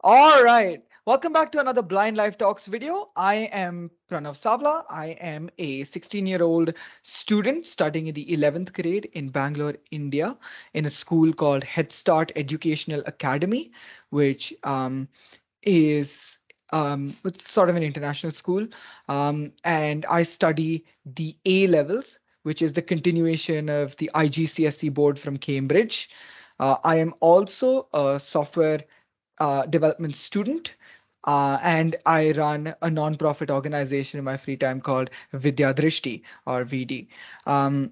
All right. Welcome back to another Blind Life Talks video. I am Pranav Savla. I am a 16-year-old student studying in the 11th grade in Bangalore, India, in a school called Head Start Educational Academy, which is it's sort of an international school. And I study the A levels, which is the continuation of the IGCSE board from Cambridge. I am also a software development student. And I run a non-profit organization in my free time called Vidya Drishti or VD. Um,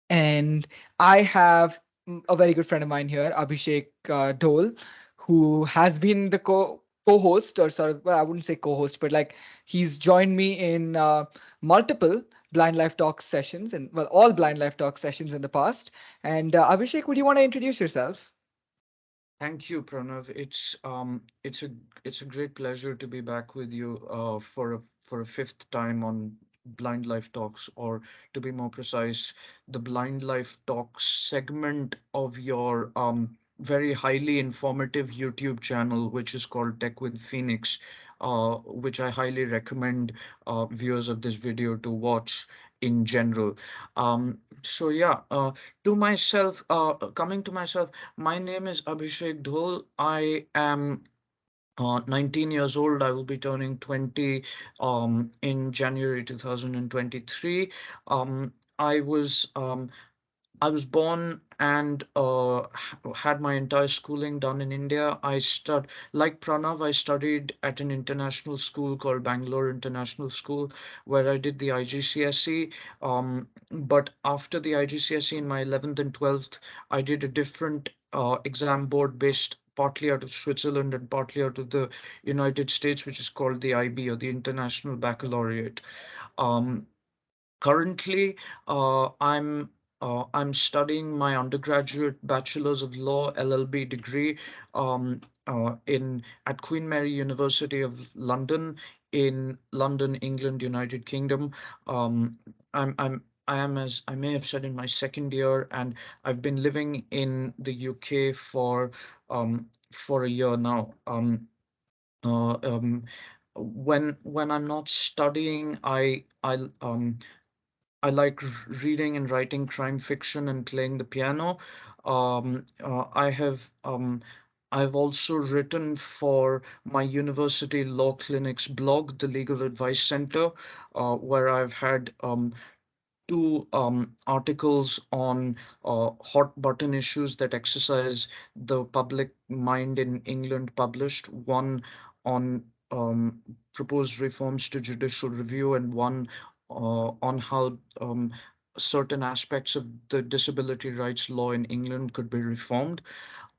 and I have a very good friend of mine here, Abhishek Dole, who has been the co-host, or sort of, well, I wouldn't say co-host, but like he's joined me in multiple Blind Life Talk sessions, and well, all Blind Life Talk sessions in the past. And Abhishek, would you want to introduce yourself? Thank you, Pranav. It's a great pleasure to be back with you for a fifth time on Blind Life Talks, or to be more precise, the Blind Life Talks segment of your very highly informative YouTube channel, which is called Tech with Phoenix, which I highly recommend viewers of this video to watch in general. So yeah, to myself, coming to myself. My name is Abhishek Dhol. I am 19 years old. I will be turning 20 in January 2023. Um, I was um, I was born and had my entire schooling done in India. Like Pranav, I studied at an international school called Bangalore International School, where I did the IGCSE. But after the IGCSE in my 11th and 12th, I did a different exam board based partly out of Switzerland and partly out of the United States, which is called the IB, or the International Baccalaureate. Um, Currently, I'm studying my undergraduate Bachelor's of Law (LLB) degree in at Queen Mary University of London in London, England, United Kingdom. Um, I am, as I may have said, in my second year, and I've been living in the UK for a year now. Uh, um, when I'm not studying, I like reading and writing crime fiction and playing the piano. I've also written for my university law clinic's blog, the Legal Advice Center, where I've had two articles on hot button issues that exercise the public mind in England published. One on proposed reforms to judicial review, and one on how certain aspects of the disability rights law in England could be reformed.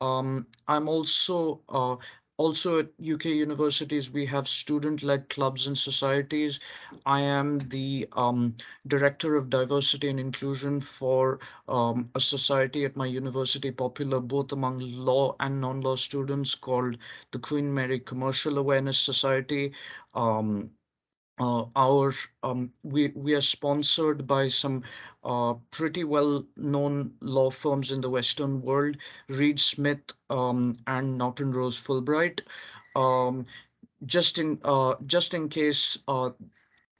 I'm also at UK universities. We have student-led clubs and societies. I am the director of diversity and inclusion for a society at my university, popular both among law and non-law students, called the Queen Mary Commercial Awareness Society. Um, our we are sponsored by some pretty well known law firms in the Western world, Reed Smith and Norton Rose Fulbright. Um, just in case,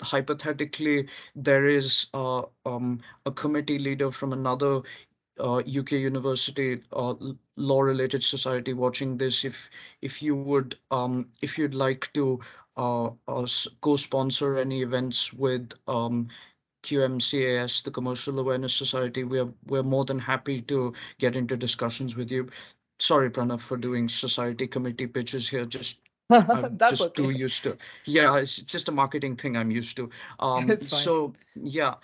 hypothetically, there is a committee leader from another UK university law related society watching this, if you'd like to co-sponsor any events with QMCAS, the Commercial Awareness Society, we're more than happy to get into discussions with you. Sorry, Pranav, for doing society committee pitches here. I'm That's just too okay. used to. Yeah, it's just a marketing thing I'm used to. It's fine. Yeah,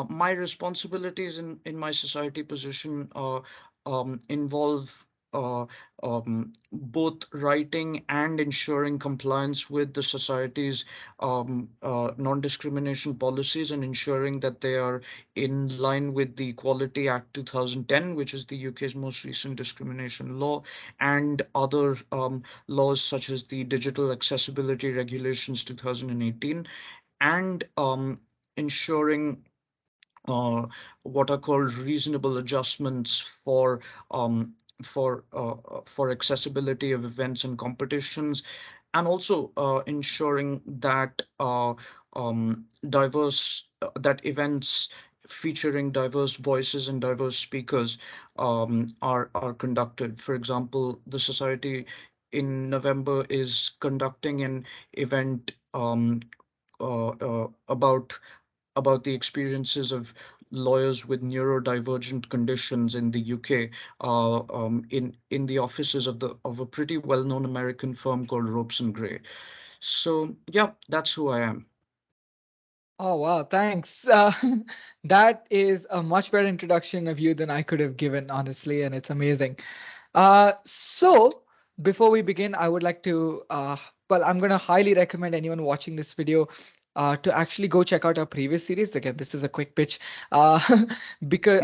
my responsibilities in my society position involve both writing and ensuring compliance with the society's non-discrimination policies, and ensuring that they are in line with the Equality Act 2010, which is the UK's most recent discrimination law, and other laws such as the Digital Accessibility Regulations 2018, and ensuring uh, what are called reasonable adjustments for for accessibility of events and competitions, and also ensuring that diverse that events featuring diverse voices and diverse speakers are conducted. For example, the society in November is conducting an event about the experiences of lawyers with neurodivergent conditions in the UK, in the offices of a pretty well-known American firm called Ropes and Gray. So yeah, that's who I am. Oh, wow. Thanks. That is a much better introduction of you than I could have given, honestly, and it's amazing. So, before we begin, I would like to, I'm going to highly recommend anyone watching this video to actually go check out our previous series. Again, this is a quick pitch. Uh, because,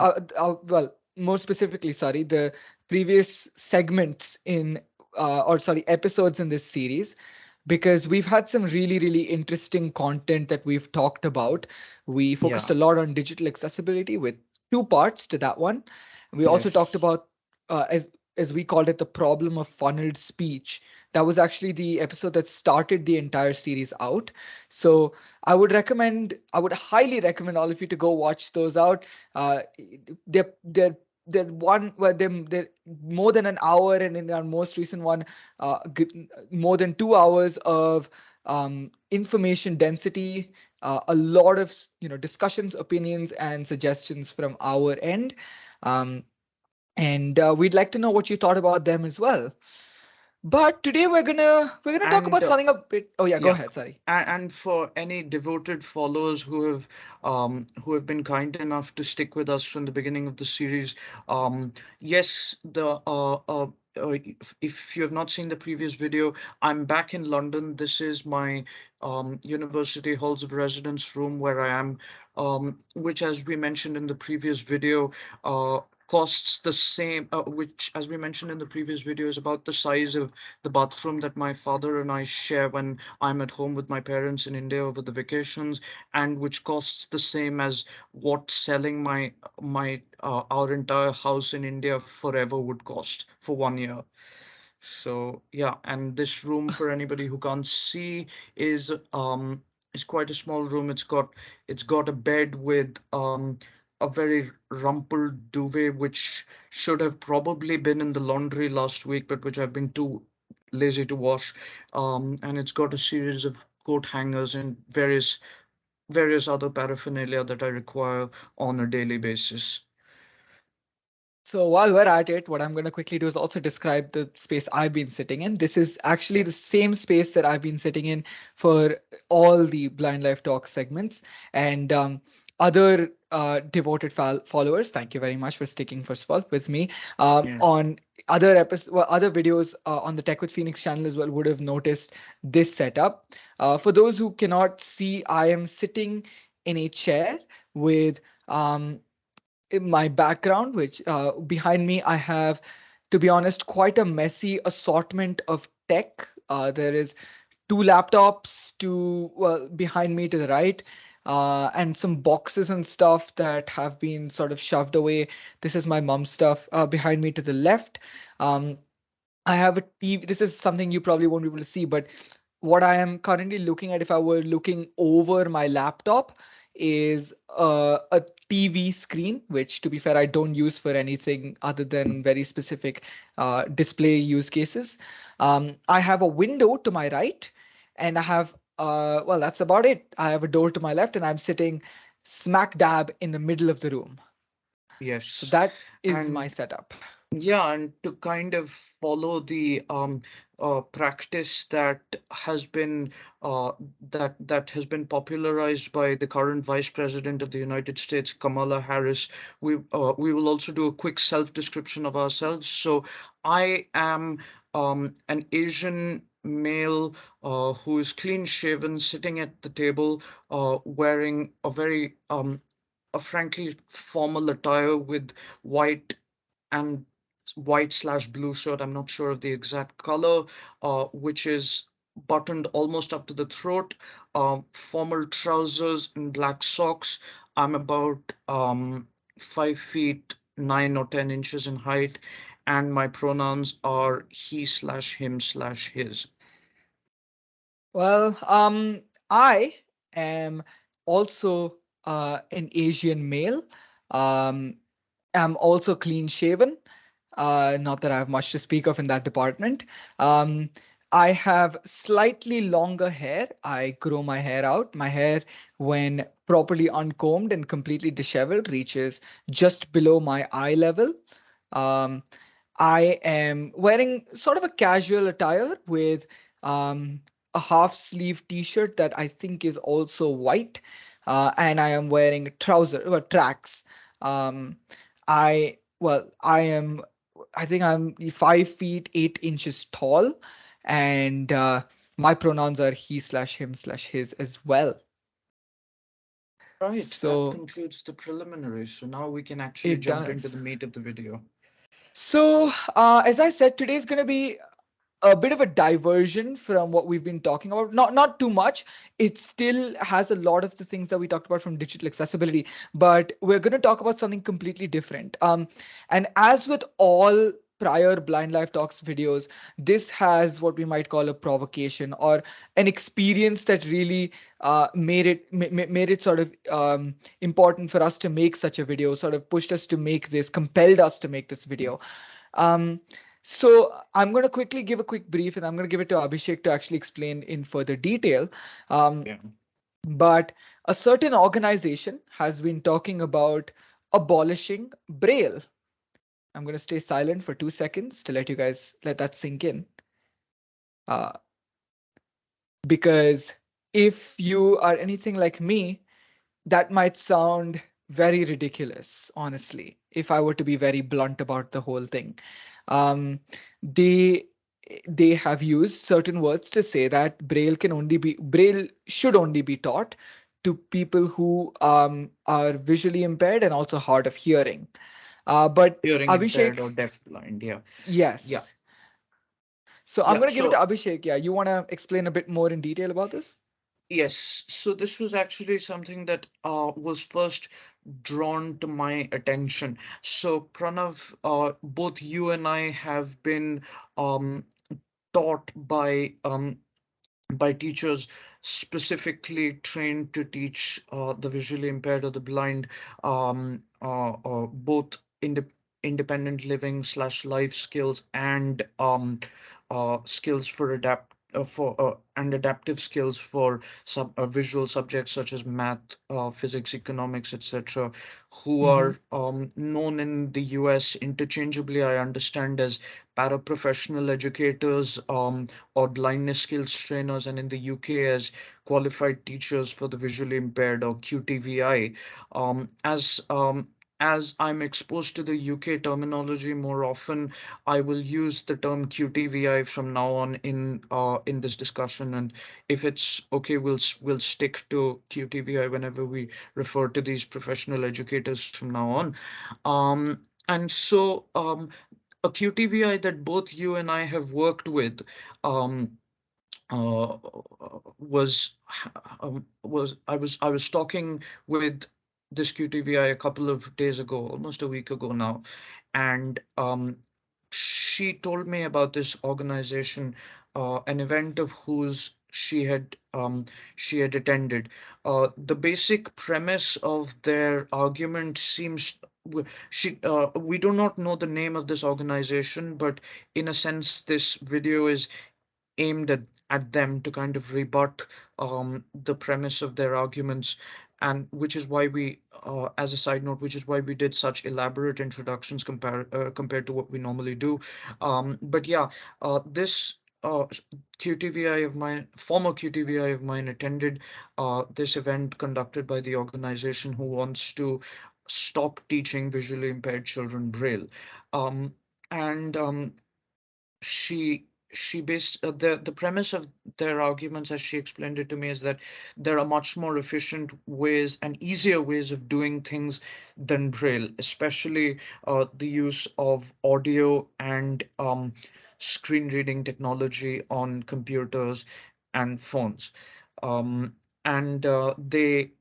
more specifically, sorry, the previous segments episodes in this series, because we've had some really, really interesting content that we've talked about. We focused Yeah. a lot on digital accessibility with two parts to that one. We also talked Yes. about, as we called it, the problem of funneled speech. That was actually the episode that started the entire series out. So I would highly recommend all of you to go watch those out. They're one where they're more than an hour, and in our most recent one, more than 2 hours of information density, a lot of discussions, opinions, and suggestions from our end. Um, and we'd like to know what you thought about them as well. But today we're gonna talk And about something a bit. Oh yeah, go yeah, ahead. Sorry. and for any devoted followers who have been kind enough to stick with us from the beginning of the series, yes, the if you have not seen the previous video, I'm back in London. This is my university halls of residence room where I am, which, as we mentioned in the previous video, costs the same, which, as we mentioned in the previous video, is about the size of the bathroom that my father and I share when I'm at home with my parents in India over the vacations, and which costs the same as what selling my our entire house in India forever would cost for 1 year. So yeah, and this room, for anybody who can't see, is quite a small room. It's got a bed with a very rumpled duvet, which should have probably been in the laundry last week, but which I've been too lazy to wash. And it's got a series of coat hangers and various other paraphernalia that I require on a daily basis. So while we're at it, what I'm going to quickly do is also describe the space I've been sitting in. This is actually the same space that I've been sitting in for all the Blind Life Talk segments. And other devoted followers, thank you very much for sticking, first of all, with me Yeah. on other episodes, other videos on the Tech with Phoenix channel as well would have noticed this setup. For those who cannot see, I am sitting in a chair with in my background, which behind me, I have, to be honest, quite a messy assortment of tech. There is two laptops behind me to the right, and some boxes and stuff that have been sort of shoved away. This is my mom's stuff behind me to the left. Um, I have a TV. This is something you probably won't be able to see, but what I am currently looking at, if I were looking over my laptop, is a TV screen, which, to be fair, I don't use for anything other than very specific display use cases. I have a window to my right, and I have, that's about it. I have a door to my left, and I'm sitting smack dab in the middle of the room. So Yes. that is my And setup. yeah, and to kind of follow the practice that has been popularized by the current Vice President of the United States, Kamala Harris, we will also do a quick self-description of ourselves. So I am an Asian male who is clean shaven, sitting at the table, wearing a frankly formal attire with white and white/blue shirt. I'm not sure of the exact color, which is buttoned almost up to the throat, formal trousers and black socks. I'm about 5 feet 9 or 10 inches in height, and my pronouns are he slash him slash his. Well, I am also an Asian male. Um, I'm also clean shaven. Not that I have much to speak of in that department. Um, I have slightly longer hair. I grow my hair out. My hair, when properly uncombed and completely disheveled, reaches just below my eye level. Um, I am wearing sort of a casual attire with um, a half sleeve t-shirt that I think is also white, and I am wearing tracks. Um, I am. I think I'm 5 feet 8 inches tall, and my pronouns are he slash him slash his as well. Right, that So concludes the preliminaries. So now we can actually it jump into does. the meat of the video. So, as I said, today's going to be a bit of a diversion from what we've been talking about. Not too much. It still has a lot of the things that we talked about from digital accessibility, but we're going to talk about something completely different. And as with all prior Blind Life Talks videos, this has what we might call a provocation or an experience that really made it sort of important for us to make such a video, sort of pushed us to make this, compelled us to make this video. Um, so I'm going to quickly give a quick brief, and I'm going to give it to Abhishek to actually explain in further detail. Um, Yeah. but a certain organization has been talking about abolishing Braille. I'm going to stay silent for 2 seconds to let you guys let that sink in. Uh, because if you are anything like me, that might sound very ridiculous, honestly, if I were to be very blunt about the whole thing. Um, they they have used certain words to say that Braille should only be taught to people who are visually impaired and also hard of hearing. But Hearing Abhishek, impaired or deafblind. Yeah. Yeah. yes. So I'm Yeah. going to give it to So Abhishek. Yeah, you want to explain a bit more in detail about this? yes, so this was actually something that was first drawn to my attention. So Pranav, both you and I have been um, taught by teachers specifically trained to teach the visually impaired or the blind, both independent living slash life skills and skills for adapt for and adaptive skills for visual subjects such as math, physics, economics, etc., who Mm-hmm. are known in the US interchangeably, I understand, as paraprofessional educators, or blindness skills trainers, and in the UK as qualified teachers for the visually impaired or QTVI. As I'm exposed to the UK terminology more often, I will use the term QTVI from now on in this discussion. And if it's okay, we'll stick to QTVI whenever we refer to these professional educators from now on. And so a QTVI that both you and I have worked with um, was I was talking with this QTVI a couple of days ago, almost a week ago now, and she told me about this organization, an event of whose she had attended. The basic premise of their argument seems we do not know the name of this organization, but in a sense, this video is aimed at them to kind of rebut the premise of their arguments, and which is why as a side note, which is why we did such elaborate introductions compared to what we normally do. But yeah, this QTVI of mine, former QTVI of mine, attended this event conducted by the organization who wants to stop teaching visually impaired children Braille. Um, and she based the premise of their arguments, as she explained it to me, is that there are much more efficient ways and easier ways of doing things than Braille, especially the use of audio and screen reading technology on computers and phones. And they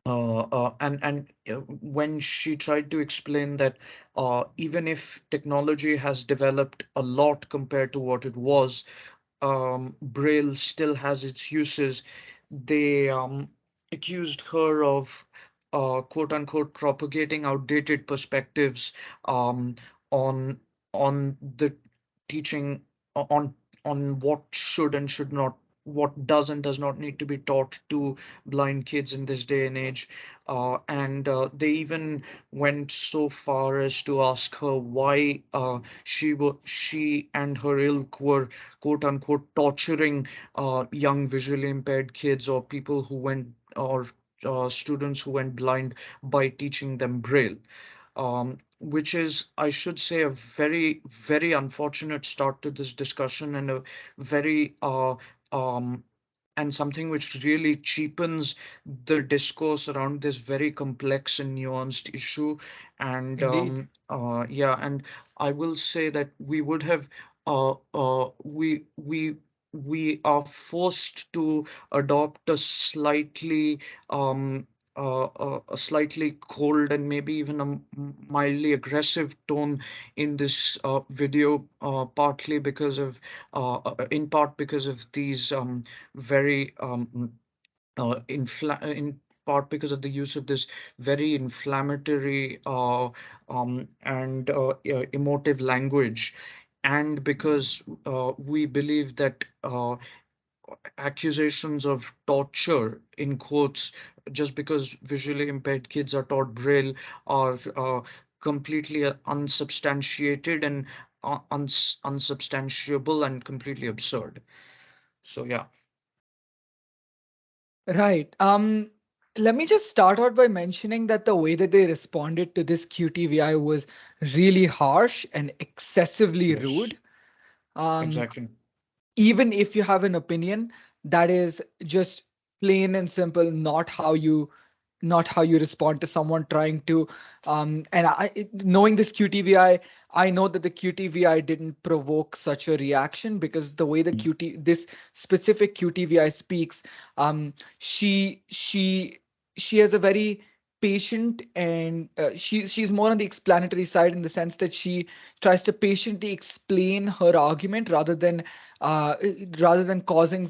When she tried to explain that even if technology has developed a lot compared to what it was, Braille still has its uses. They accused her of quote unquote propagating outdated perspectives um, on the teaching on what should and should not, what does and does not need to be taught to blind kids in this day and age. And they even went so far as to ask her why she and her ilk were quote unquote torturing young visually impaired kids or people who went, or students who went blind, by teaching them Braille, which is, I should say, a very, very unfortunate start to this discussion, and a very um, and something which really cheapens the discourse around this very complex and nuanced issue. And Indeed. yeah, and I will say that we would have we are forced to adopt a slightly cold and maybe even a mildly aggressive tone in this video, partly because of in part because of these very in part because of the use of this very inflammatory and emotive language, and because we believe that accusations of torture in quotes, just because visually impaired kids are taught Braille, are completely unsubstantiated and unsubstantiable and completely absurd. So yeah. Right. Let me just start out by mentioning that the way that they responded to this QTVI was really harsh and excessively Yes, rude. Um, exactly. Even if you have an opinion, that is just plain and simple not how you respond to someone trying to and knowing this QTVI, I know that the QTVI didn't provoke such a reaction because the way the Mm. QT this specific QTVI speaks, um she has a very patient and she's more on the explanatory side in the sense that she tries to patiently explain her argument uh, rather than causing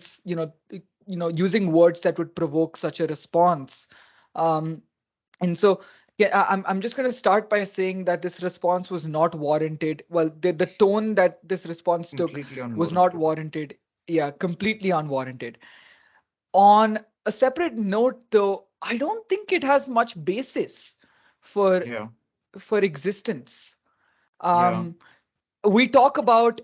using words that would provoke such a response. um, and so yeah, I'm just going to start by saying that this response was not warranted. Well, the tone that this response took Completely was not unwarranted. warranted. Yeah, completely unwarranted. On a separate note, though, I don't think it has much basis for Yeah, existence. yeah, um we talk about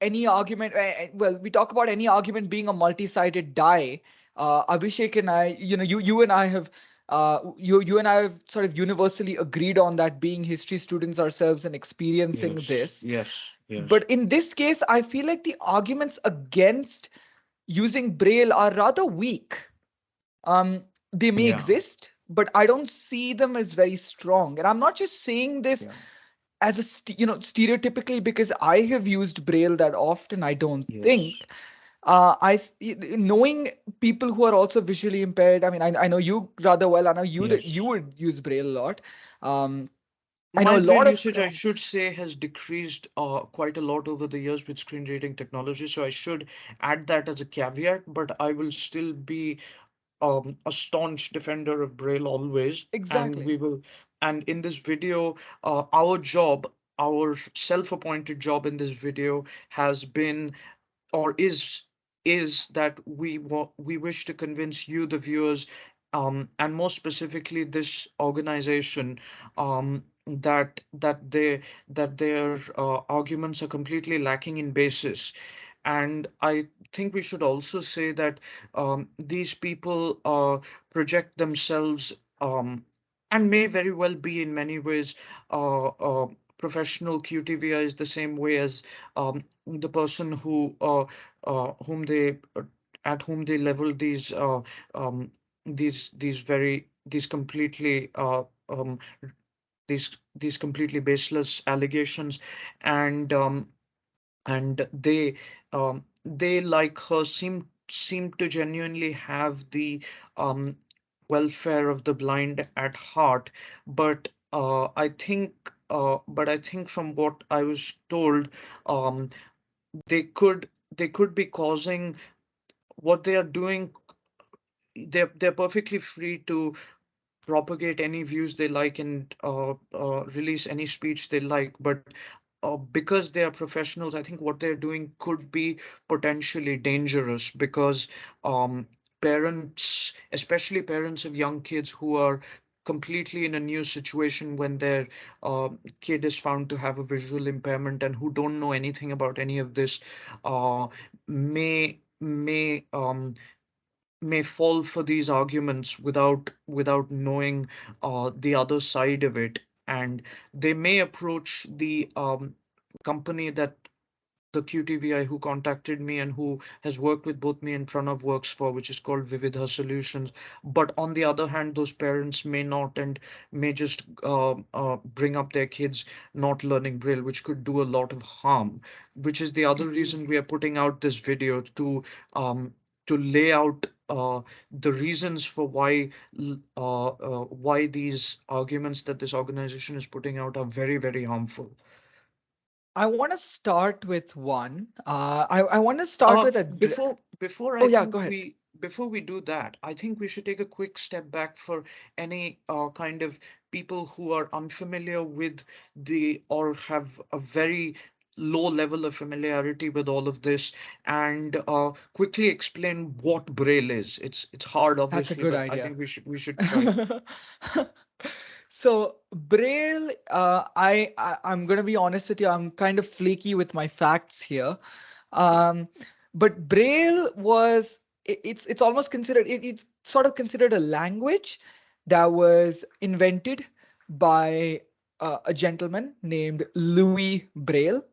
any argument, well, we talk about any argument being a multi-sided die. Abhishek and I, you and I have you and I have sort of universally agreed on that, being history students ourselves and experiencing yes, this. yes, yes, But in this case, I feel like the arguments against using Braille are rather weak. um they may yeah, exist, but I don't see them as very strong, and I'm not just saying this yeah, as a stereotypically because I have used Braille that often. I don't yes, think knowing people who are also visually impaired. I mean, I know you rather well. I know you that you yes. would use Braille a lot. um I know My a lot braille of usage, I friends. should say, has decreased quite a lot over the years with screen reading technology. So I should add that as a caveat, but I will still be a staunch defender of Braille always. And Exactly. we will, and in this video, our job, our self-appointed job in this video has been, or is that we wish to convince you, the viewers, and more specifically this organization, that their arguments are completely lacking in basis. And I think we should also say that these people project themselves, and may very well be in many ways professional QTVIs, the same way as the person whom they at whom they level um, these completely these completely baseless allegations. And they, like her, seem to genuinely have the um welfare of the blind at heart, but but I think from what I was told, um, they could they could be causing what they are doing. They're perfectly free to propagate any views they like and release any speech they like. But because they are professionals, I think what they're doing could be potentially dangerous because parents, especially parents of young kids who are completely in a new situation when their kid is found to have a visual impairment and who don't know anything about any of this, uh, may fall for these arguments without knowing the other side of it, and they may approach the company that the QTVI who contacted me and who has worked with both me and Pranav works for, which is called Vividha Solutions. But on the other hand, those parents may not and may just bring up their kids not learning Braille, which could do a lot of harm. Which is the other Indeed. reason we are putting out this video um, to lay out the reasons for why these arguments that this organization is putting out are very, very harmful. I want to start with one. I want to start with a. Before Oh I yeah, think go ahead. before we do that, I think we should take a quick step back for any kind of people who are unfamiliar with the or have a very low level of familiarity with all of this, and quickly explain what Braille is. It's hard, That's a obviously, good but I idea. think we should try. So Braille, I'm gonna be honest with you. I'm kind of flaky with my facts here. Um, but Braille was it's almost considered it's sort of considered a language that was invented by a gentleman named Louis Braille.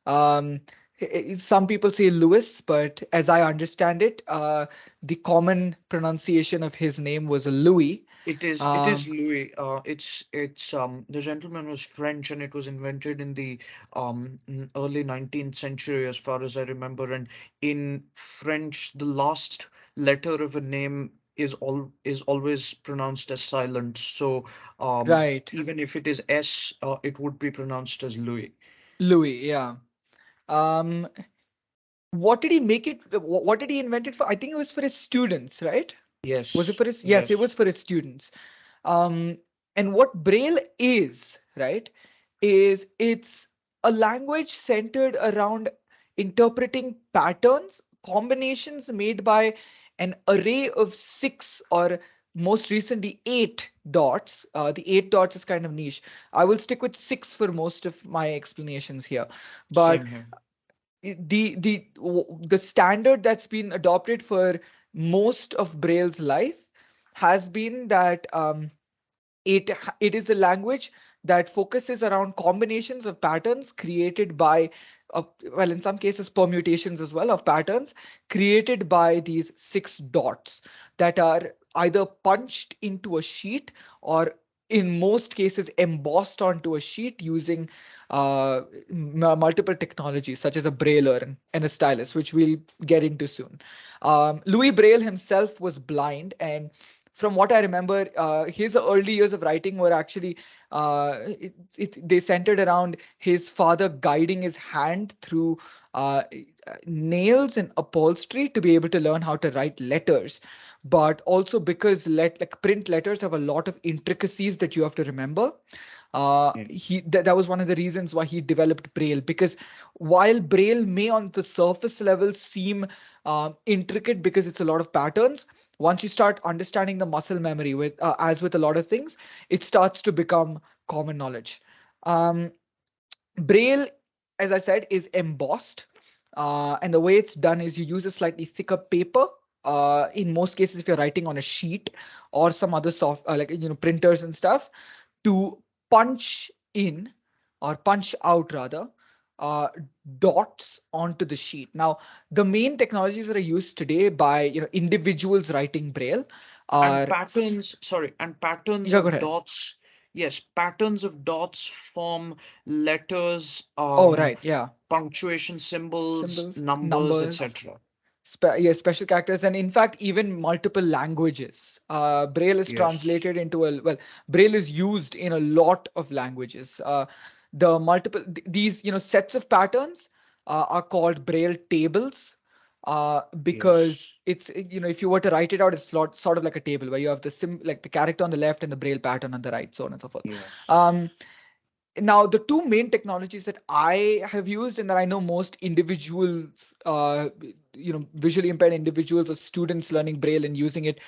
Um, some people say Louis, but as I understand it, the common pronunciation of his name was Louis. It is Um, Louis. It's the gentleman was French and it was invented in the early 19th century as far as I remember. And in French, the last letter of a name is always pronounced as silent. So right, even if it is S, it would be pronounced as Louis. Louis. Yeah. Um, what did he make it? What did he invent it for? I think it was for his students, right? Was it Yes, for his? Yes, it yes. was for his students. Um, and what Braille is, right, is it's a language centered around interpreting patterns, combinations made by an array of six or most recently eight dots. The eight dots is kind of niche. I will stick with six for most of my explanations here. But Same here. the standard that's been adopted for most of Braille's life has been that it is a language that focuses around combinations of patterns created by uh, well, in some cases permutations as well of patterns created by these six dots that are either punched into a sheet or in most cases embossed onto a sheet using multiple technologies such as a brailler and a stylus, which we'll get into soon. Louis Braille himself was blind, and from what I remember, his early years of writing were actually they centered around his father guiding his hand through nails and upholstery to be able to learn how to write letters. But also because like print letters have a lot of intricacies that you have to remember. Yeah. That was one of the reasons why he developed Braille, because while Braille may on the surface level seem intricate because it's a lot of patterns, once you start understanding the muscle memory with as with a lot of things, it starts to become common knowledge. um, Braille, as I said, is embossed, and the way it's done is you use a slightly thicker paper, in most cases if you're writing on a sheet or some other soft like printers and stuff, to punch in or punch out rather uh, dots onto the sheet. Now, the main technologies that are used today by individuals writing Braille And are patterns, sorry, and patterns yeah, go of ahead. dots. Yes, patterns of dots form letters, Oh, right, yeah. punctuation symbols, Symbols, numbers, numbers. etc. Yeah, special characters, and in fact, even multiple languages. Braille is Yes. translated into a well. Braille is used in a lot of languages. The multiple these sets of patterns are called Braille tables. Because Yes. if you were to write it out, it's sort of like a table where you have the like the character on the left and the Braille pattern on the right, so on and so forth. Yes. Um, Now, the two main technologies that I have used and that I know most individuals, visually impaired individuals or students learning Braille and using it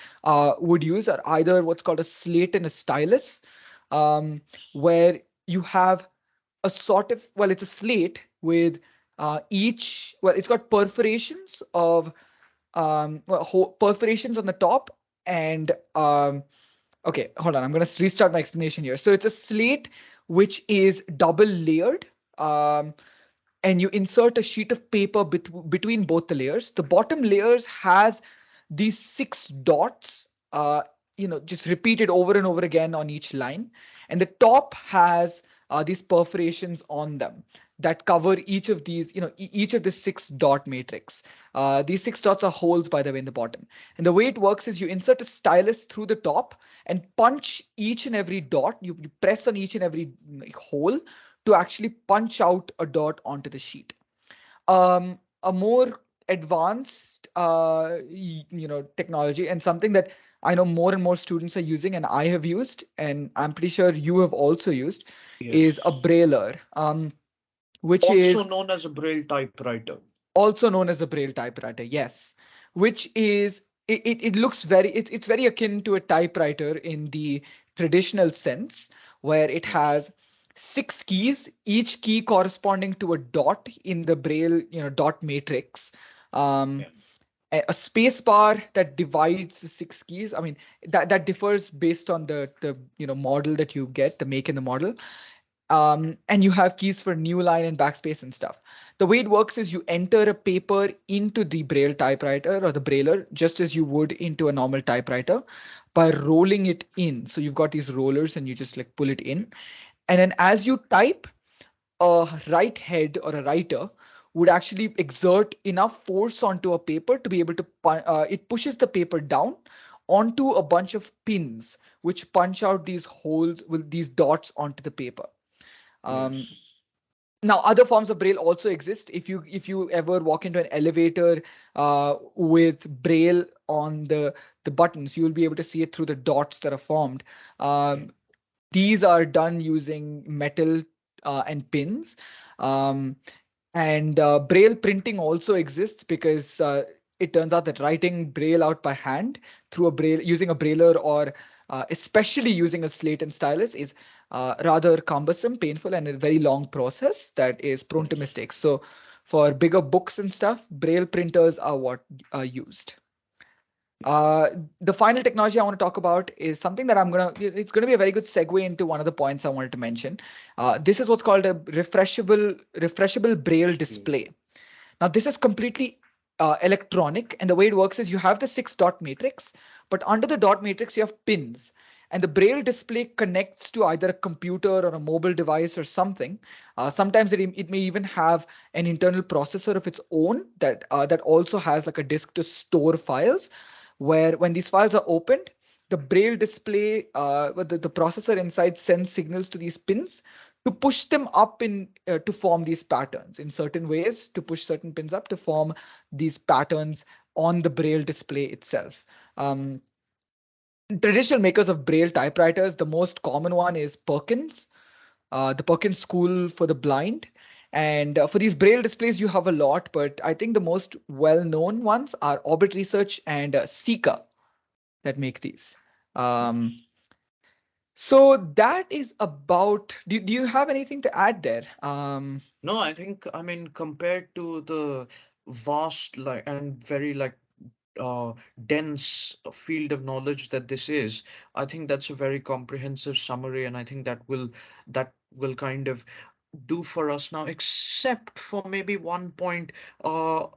would use are either what's called a slate and a stylus, um, where you have a sort of, well, it's a slate with it's got perforations of perforations on the top and okay, hold on. I'm going to restart my explanation here. So it's a slate which is double layered. Um, and you insert a sheet of paper between both the layers. The bottom layers has these six dots, just repeated over and over again on each line. And the top has these perforations on them that cover each of these, each of the six dot matrix. These six dots are holes, by the way, in the bottom. And the way it works is you insert a stylus through the top and punch each and every dot. You press on each and every hole to actually punch out a dot onto the sheet. A more advanced, technology, and something that I know more and more students are using, and I have used, and I'm pretty sure you have also used, is a Yes. brailer, which Also is known as a Braille typewriter. also known as a braille typewriter. Yes, which is it looks very it's very akin to a typewriter in the traditional sense, where it Yes. has six keys, each key corresponding to a dot in the braille dot matrix. um Yeah. a space bar that divides the six keys. I mean, that differs based on the model that you get, the make and the model. And you have keys for new line and backspace and stuff. The way it works is you enter a paper into the braille typewriter or the brailer just as you would into a normal typewriter by rolling it in. So you've got these rollers and you just like pull it in. And then as you type, a right head or a writer would actually exert enough force onto a paper to be able to it pushes the paper down onto a bunch of pins which punch out these holes with these dots onto the paper. um, Yes. Now other forms of braille also exist. If you ever walk into an elevator with braille on the buttons, you'll be able to see it through the dots that are formed. Yeah. um, these are done using metal and pins. um, and braille printing also exists because it turns out that writing braille out by hand through a braille using a brailer or especially using a slate and stylus is rather cumbersome, painful, and a very long process that is prone to Yes. mistakes. So for bigger books and stuff, braille printers are what are used. uh, the final technology I want to talk about is something that it's gonna be a very good segue into one of the points I wanted to mention. This is what's called a refreshable braille Yeah. display. Now, this is completely electronic, and the way it works is you have the six dot matrix, but under the dot matrix, you have pins. And the braille display connects to either a computer or a mobile device or something. Sometimes it may even have an internal processor of its own that also has like a disk to store files, where when these files are opened, the braille display, the processor inside sends signals to these pins to push them up in to form these patterns in certain ways, to push certain pins up to form these patterns on the braille display itself. um, Traditional makers of braille typewriters, the most common one is Perkins, the Perkins School for the Blind. And for these braille displays, you have a lot, but I think the most well-known ones are Orbit Research and Seeker that make these. um, Yes. so that is about. Do you have anything to add there? No, I mean, compared to the vast like and very like uh, dense field of knowledge that this is, I think that's a very comprehensive summary, and I think that will kind of do for us now, except for maybe one point. Uh,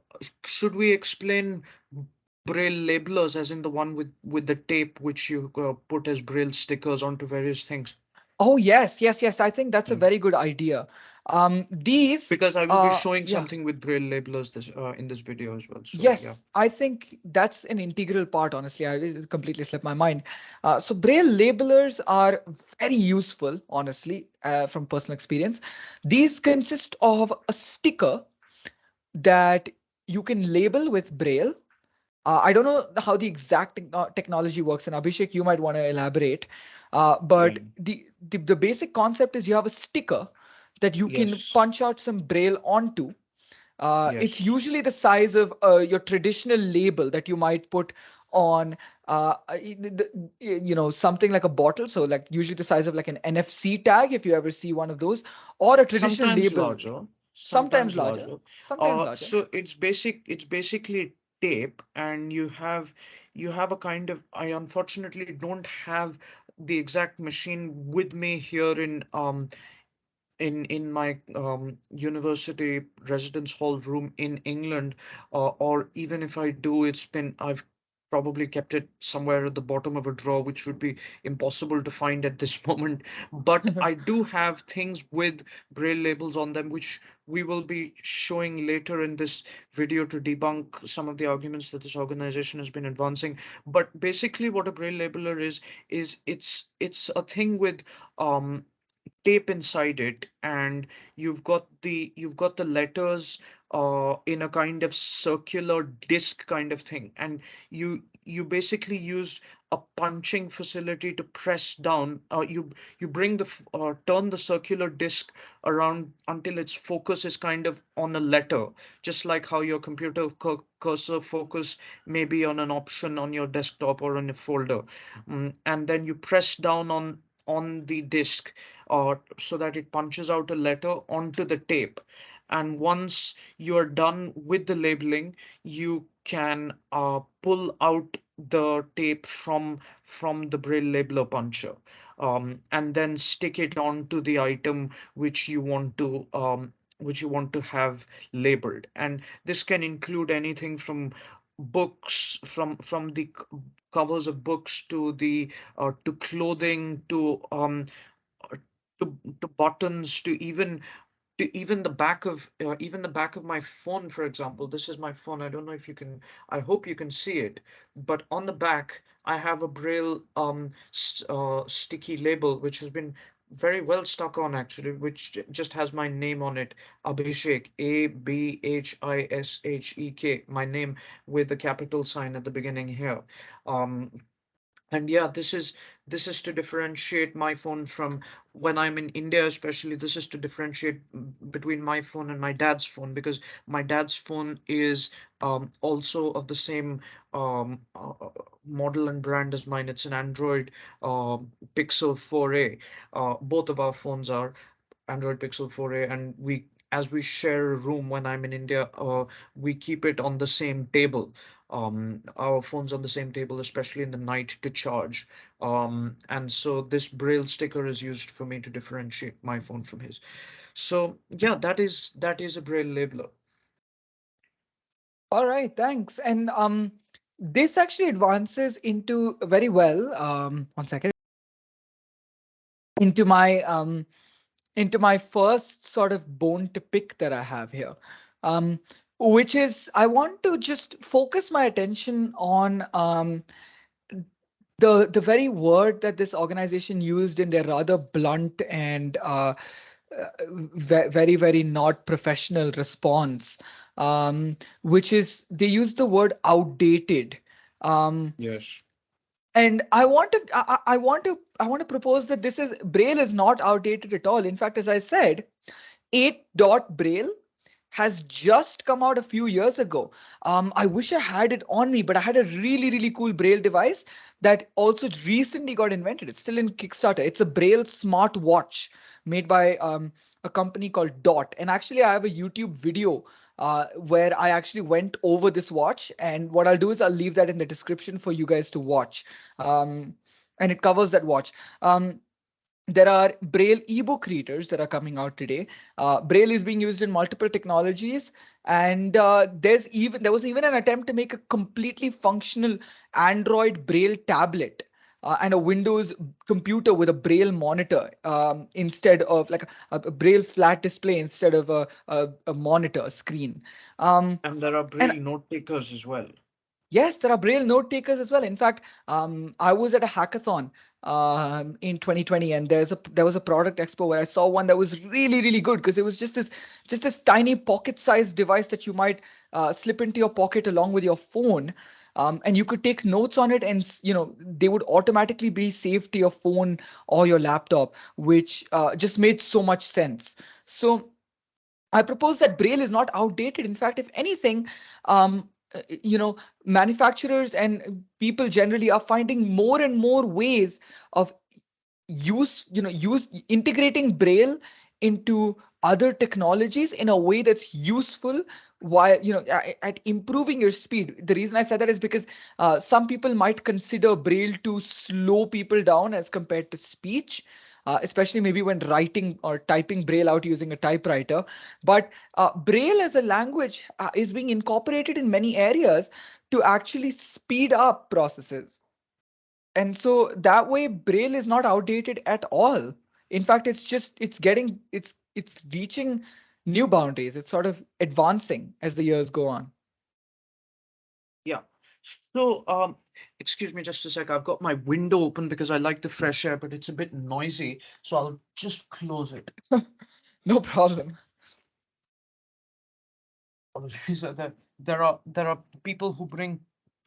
should we explain Braille labelers, as in the one with the tape which you put as Braille stickers onto various things? Oh, yes, yes, yes. I think that's a Mm. very good idea. These, Because I will be showing yeah. something with Braille labelers this in this video as well. So yeah. Yes, I think that's an integral part, honestly. It completely slipped my mind. So Braille labelers are very useful, honestly, from personal experience. These consist of a sticker that you can label with Braille. I don't know how the exact technology works, and Abhishek, you might want to elaborate. Yeah. But the basic concept is you have a sticker that you can Yes. punch out some Braille onto. It's Yes. usually the size of your traditional label that you might put on something like a bottle, so like usually the size of like an NFC tag if you ever see one of those, or a traditional Sometimes label, larger, sometimes sometimes larger, larger. sometimes larger. So it's basically tape, and you have a kind of, I unfortunately don't have the exact machine with me here in my university residence hall room in England, or even if I do, I've probably kept it somewhere at the bottom of a drawer, which would be impossible to find at this moment. But I do have things with Braille labels on them, which we will be showing later in this video to debunk some of the arguments that this organization has been advancing. But basically, what a Braille labeler is it's a thing with um tape inside it, and you've got the letters in a kind of circular disc kind of thing, and you basically use a punching facility to press down. You turn the circular disc around until its focus is kind of on a letter, just like how your computer cursor focus may be on an option on your desktop or in a folder. And then you press down on the disc, so that it punches out a letter onto the tape. And once you are done with the labeling, you can pull out the tape from the Braille labeler puncher, and then stick it onto the item which you want to have labeled. And this can include anything from books, from the covers of books, to clothing, uh, to buttons, to even the back of my phone. For example, this is my phone. I don't know if you can, I hope you can see it, but on the back I have a Braille sticky label which has been very well stuck on, actually, which just has my name on it. Abhishek, Abhishek, my name, with the capital sign at the beginning here. um and yeah, this is to differentiate my phone from, when I'm in India especially, this is to differentiate between my phone and my dad's phone, because my dad's phone is also of the same model and brand as mine. It's an Android Pixel 4a. Both of our phones are Android Pixel 4a, and as we share a room when I'm in India, we keep it on the same table. Our phones on the same table, especially in the night, to charge. And so this Braille sticker is used for me to differentiate my phone from his. So yeah, that is a Braille labeler. All right, thanks. And this actually advances into very well. One second. Into my first sort of bone to pick that I have here, um, which is I want to just focus my attention on the very word that this organization used in their rather blunt and very very not professional response, which is they use the word outdated. Um, Yes. and I want to propose that this is Braille is not outdated at all. In fact, as I said, 8 dot Braille has just come out a few years ago. I wish I had it on me, but I had a really, really cool Braille device that also recently got invented. It's still in Kickstarter. It's a Braille smart watch made by a company called Dot. And actually, I have a YouTube video where I actually went over this watch. And what I'll do is I'll leave that in the description for you guys to watch. Um, and it covers that watch. There are Braille ebook readers that are coming out today. Braille is being used in multiple technologies, and there was even an attempt to make a completely functional Android Braille tablet. and a Windows computer with a Braille monitor, instead of like a Braille flat display instead of a monitor screen. Um, And there are and Braille note takers as well. Yes, there are Braille note takers as well. In fact, I was at a hackathon in 2020, and there was a product expo where I saw one that was really really good because it was just this tiny pocket-sized device that you might slip into your pocket along with your phone, and you could take notes on it, and they would automatically be saved to your phone or your laptop, which just made so much sense. So I propose that Braille is not outdated. In fact, if anything, manufacturers and people generally are finding more and more ways of use integrating Braille into other technologies in a way that's useful, while at improving your speed. The reason I said that is because some people might consider Braille to slow people down as compared to speech, especially maybe when writing or typing Braille out using a typewriter. But Braille as a language is being incorporated in many areas to actually speed up processes. And so that way Braille is not outdated at all. In fact, it's reaching new boundaries. It's sort of advancing as the years go on. Yeah. So, excuse me just a sec. I've got my window open because I like the fresh air, but it's a bit noisy. So I'll just close it. No problem. Apologies. There are people who bring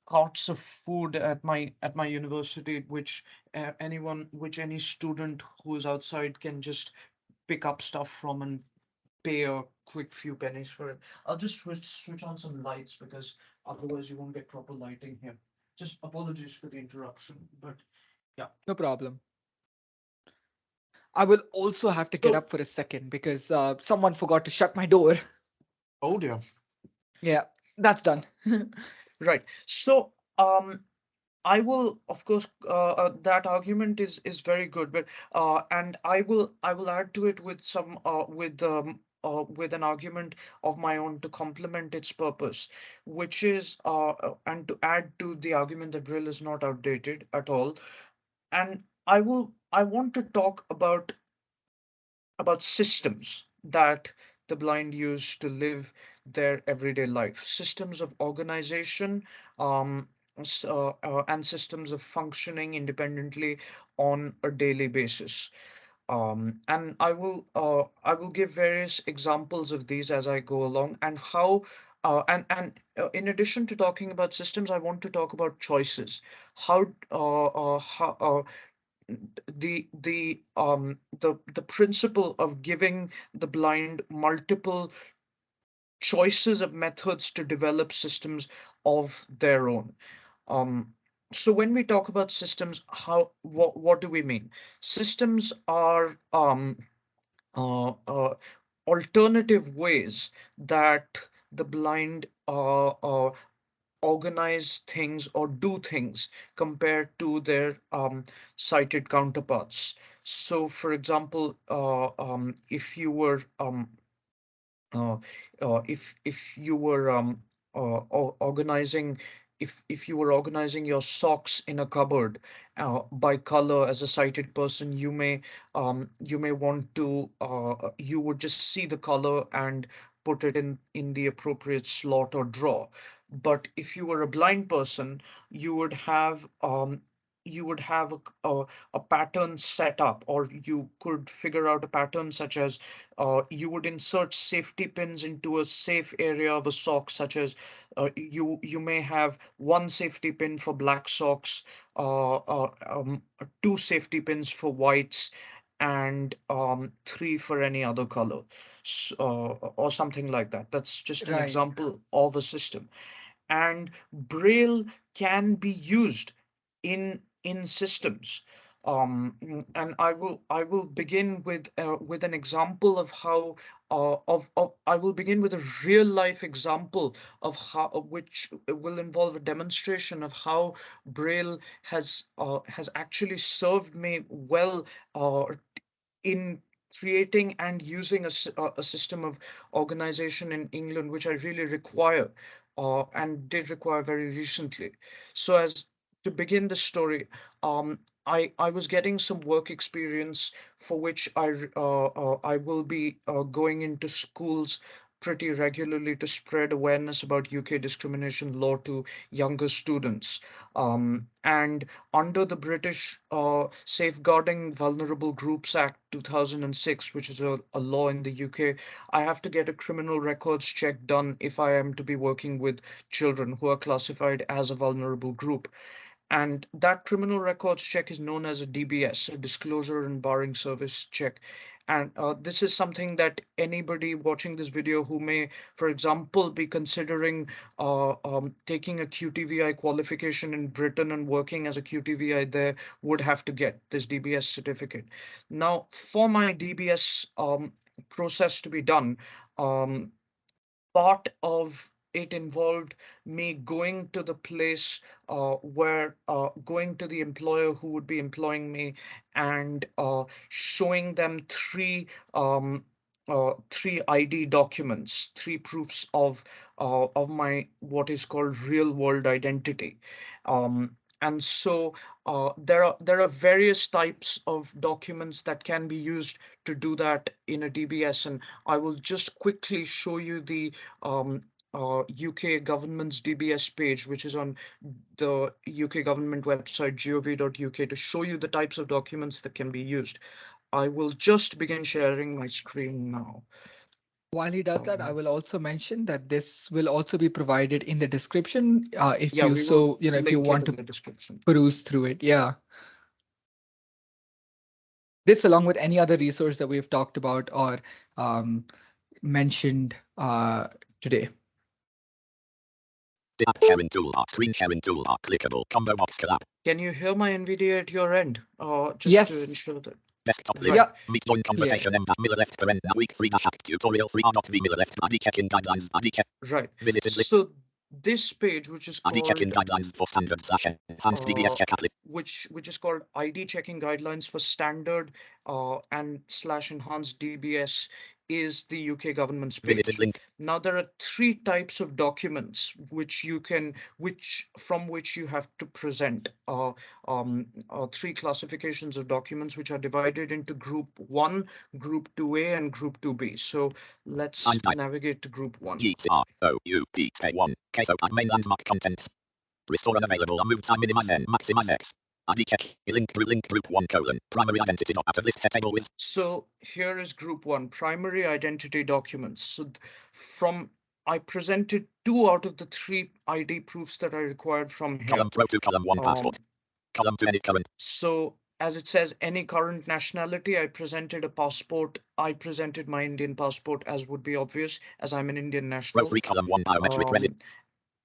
carts of food at my university, which any student who is outside can just pick up stuff from and pay a quick few pennies for it. I'll just switch on some lights because otherwise you won't get proper lighting here. Just apologies for the interruption, but yeah. No problem. I will also have to get So, up for a second because someone forgot to shut my door. oh dear. Yeah, that's done. Right. So, I will, of course, that argument is very good, but and I will add to it with some with an argument of my own to complement its purpose, which is and to add to the argument that Brill is not outdated at all. And I want to talk about systems that the blind use to live their everyday life, systems of organization, um, and systems of functioning independently on a daily basis. And I will give various examples of these as I go along, and how and in addition to talking about systems, I want to talk about choices. How the principle of giving the blind multiple choices of methods to develop systems of their own. Um, so when we talk about systems, what do we mean? Systems are alternative ways that the blind organize things or do things compared to their sighted counterparts. So, for example, if you were uh, if you were organizing if you were organizing your socks in a cupboard by color as a sighted person, you may want to you would just see the color and put it in the appropriate slot or drawer. But if you were a blind person, you would have a pattern set up, or you could figure out a pattern such as you would insert safety pins into a safe area of a sock, such as you may have one safety pin for black socks, two safety pins for whites, and three for any other color, or something like that. That's just an Right. example of a system. And Braille can be used in systems. And I will begin with an example of how of I will begin with a real life example of how, which will involve a demonstration of how Braille has actually served me well uh, in creating and using a system of organization in England, which I really require and did require very recently. So, to begin the story, I was getting some work experience for which I will be going into schools pretty regularly to spread awareness about UK discrimination law to younger students. And under the British Safeguarding Vulnerable Groups Act 2006, which is a law in the UK, I have to get a criminal records check done if I am to be working with children who are classified as a vulnerable group. And that criminal records check is known as a DBS, a disclosure and barring service check. And this is something that anybody watching this video who may, for example, be considering taking a QTVI qualification in Britain and working as a QTVI there would have to get this DBS certificate. Now, for my DBS process to be done, um, part of it involved me going to the place where going to the employer who would be employing me and showing them three ID documents, three proofs of my what is called real world identity. And so there are various types of documents that can be used to do that in a DBS, and I will just quickly show you the UK government's DBS page, which is on the UK government website gov.uk, to show you the types of documents that can be used. I will just begin sharing my screen now. While he does that, I will also mention that this will also be provided in the description. If Yeah, you we will so, if you link it want in to the description. peruse through it. Yeah. This, along with any other resource that we've talked about or mentioned today. The app sharing toolbar, screen sharing toolbar, clickable, combo box collab. Can you hear my NVIDIA at your end? Just Yes. to ensure that. Desktop Right. list. Yeah. Meet join conversation Miller left paren week 3 act tutorial 3 r.v Miller left ID check-in guidelines ID check. Right. Visited list. So this page, which is ID called check-in guidelines for standard / enhanced DBS check appli. which is called ID checking guidelines for standard and / enhanced DBS, is the UK government's Visited page. link. Now there are three types of documents which you can from which you have to present. Three classifications of documents which are divided into group 1, group 2A, and group 2B. So let's navigate to group 1. GCROUPK1 KSO main landmark contents. Restore unavailable or move time minimize N maximize X. ID check link group 1 : primary identity out of list head table with. So here is group 1, primary identity documents. So I presented 2 out of the 3 ID proofs that I required from here. Column row 2 column 1 passport. Column 2 any current. So as it says, any current nationality, I presented a passport. I presented my Indian passport, as would be obvious, as I'm an Indian national. Row 3 column 1 biometric resident.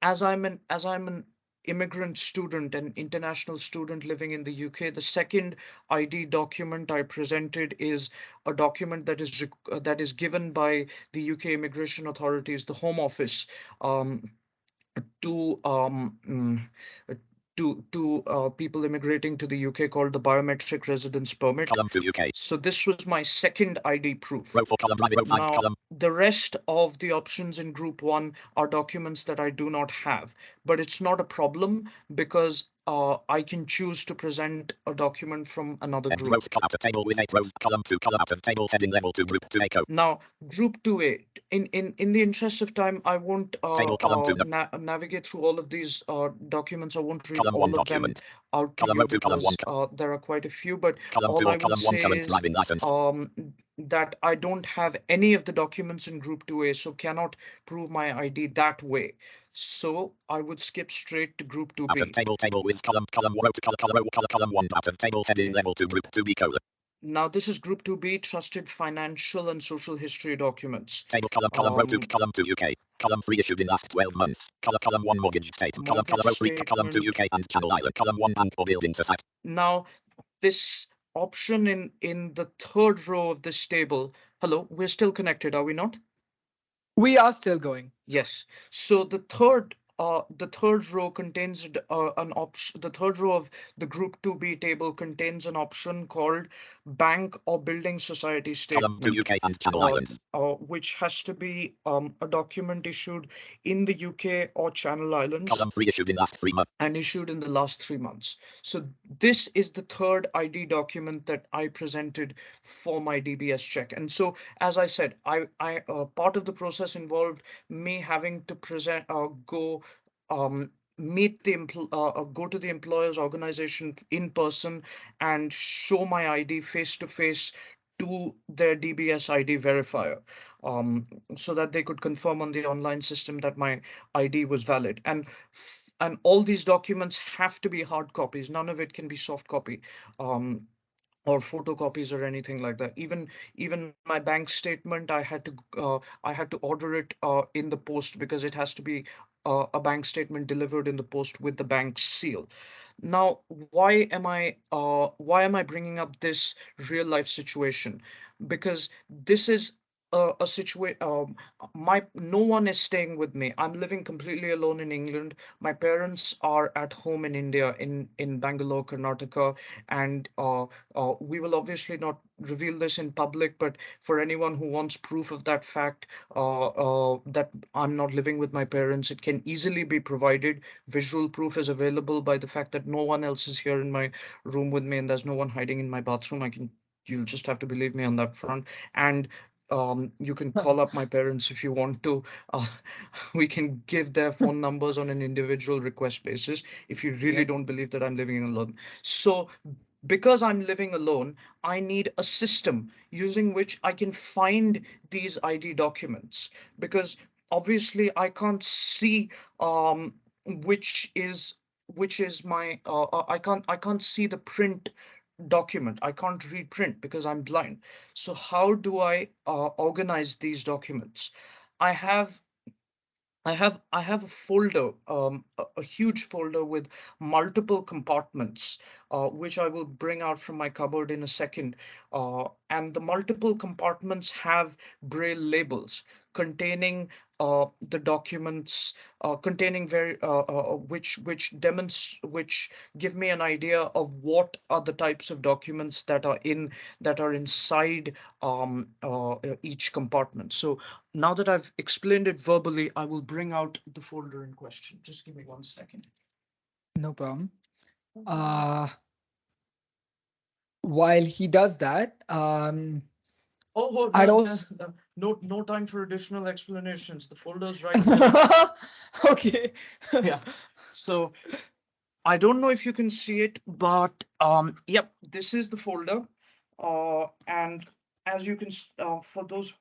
As I'm an immigrant student, an international student living in the UK, the second ID document I presented is a document that is given by the UK immigration authorities, the Home Office, to people immigrating to the UK, called the biometric residence permit. Column 2 UK. So this was my second ID proof. Row 4 column row 5 Now, column. the rest of the options in group 1 are documents that I do not have, but it's not a problem because I can choose to present a document from another group. Rows out of table with 8 rows. Column 2 column out of table heading level 2 group 2 echo. Now, group 2A. In the interest of time, I won't navigate through all of these documents. I won't read column all 1 of document. them out to Column you row 2 column 1. because there are quite a few. But Column all 2 I or will column 1 say current is driving license. that I don't have any of the documents in group 2A, so cannot prove my ID that way. So I would skip straight to group 2B. Out of table with column row to column 1 out of table heading level 2 group 2B colon. Now this is group 2B, trusted financial and social history documents. Table column row 2 column 2 UK. Column 3 issued in last 12 months. Column 1 mortgage statement. Column row 3 column 2 UK and Channel Island. Column 1 bank or building society. Now this option in the third row of this table. Hello, we're still connected, are we not? We are still going. Yes. So the third the third row contains an option. The third row of the Group 2B table contains an option called Bank or Building Society Column 2 Statement, UK and Channel Islands. which has to be a document issued in the UK or Channel Islands Column 3 issued in last 3 months. and issued in the last 3 months. So this is the third ID document that I presented for my DBS check. And so, as I said, I part of the process involved me having to present, meet the go to the employer's organization in person and show my ID face to face to their DBS ID verifier, um, so that they could confirm on the online system that my ID was valid. And all these documents have to be hard copies. None of it can be soft copy. Or photocopies or anything like that. Even my bank statement, I had to order it in the post, because it has to be a bank statement delivered in the post with the bank's seal. Now, why am I bringing up this real life situation? Because this is a situation. My No one is staying with me. I'm living completely alone in England. My parents are at home in India, in Bangalore, Karnataka, and we will obviously not reveal this in public, but for anyone who wants proof of that fact, that I'm not living with my parents, it can easily be provided. Visual proof is available by the fact that no one else is here in my room with me, and there's no one hiding in my bathroom. You'll just have to believe me on that front. And you can call up my parents if you want to. Uh, we can give their phone numbers on an individual request basis if you really Yep. don't believe that I'm living alone. So, because I'm living alone, I need a system using which I can find these ID documents, because obviously I can't see which is my I can't see the print document. I can't read print because I'm blind. So how do I organize these documents? I have I have a folder, a huge folder with multiple compartments, which I will bring out from my cupboard in a second. And the multiple compartments have Braille labels containing the documents, containing very which give me an idea of what are the types of documents that are inside each compartment. So now that I've explained it verbally, I will bring out the folder in question. Just give me 1 second. No problem. Uh, while he does that, Oh, I'd also. no time for additional explanations. The folder's right there. Okay. Yeah. So I don't know if you can see it, but yep, this is the folder. And as you can, for those,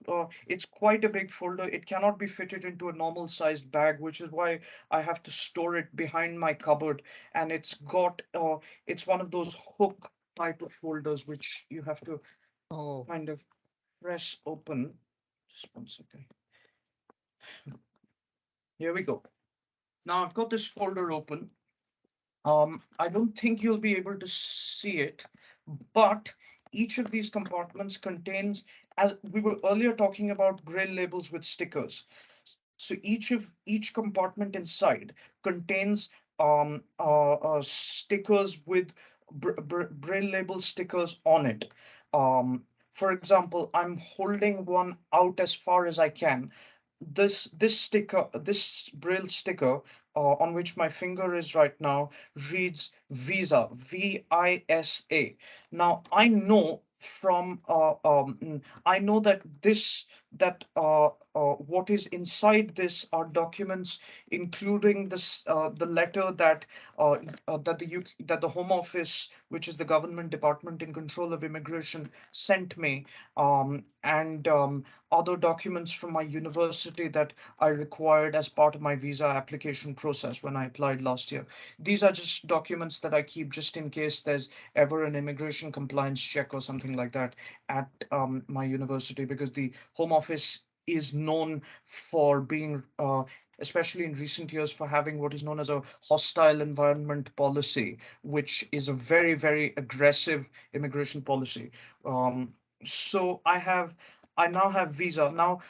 it's quite a big folder. It cannot be fitted into a normal sized bag, which is why I have to store it behind my cupboard. And it's one of those hook type of folders, which you have to Oh, kind of press open. Just 1 second. Here we go. Now I've got this folder open. I don't think you'll be able to see it, but each of these compartments contains, as we were earlier talking about Braille labels with stickers. So each compartment inside contains stickers with Braille label stickers on it. For example, I'm holding one out as far as I can. This Braille sticker, on which my finger is right now, reads Visa, Visa. Now I know that what is inside this are documents, including the letter that the Home Office, which is the government department in control of immigration, sent me, and other documents from my university that I required as part of my visa application process when I applied last year. These are just documents that I keep just in case there's ever an immigration compliance check or something like that at my university, because the Home Office is known for being, especially in recent years, for having what is known as a hostile environment policy, which is a very, very aggressive immigration policy. So I now have visa. Now,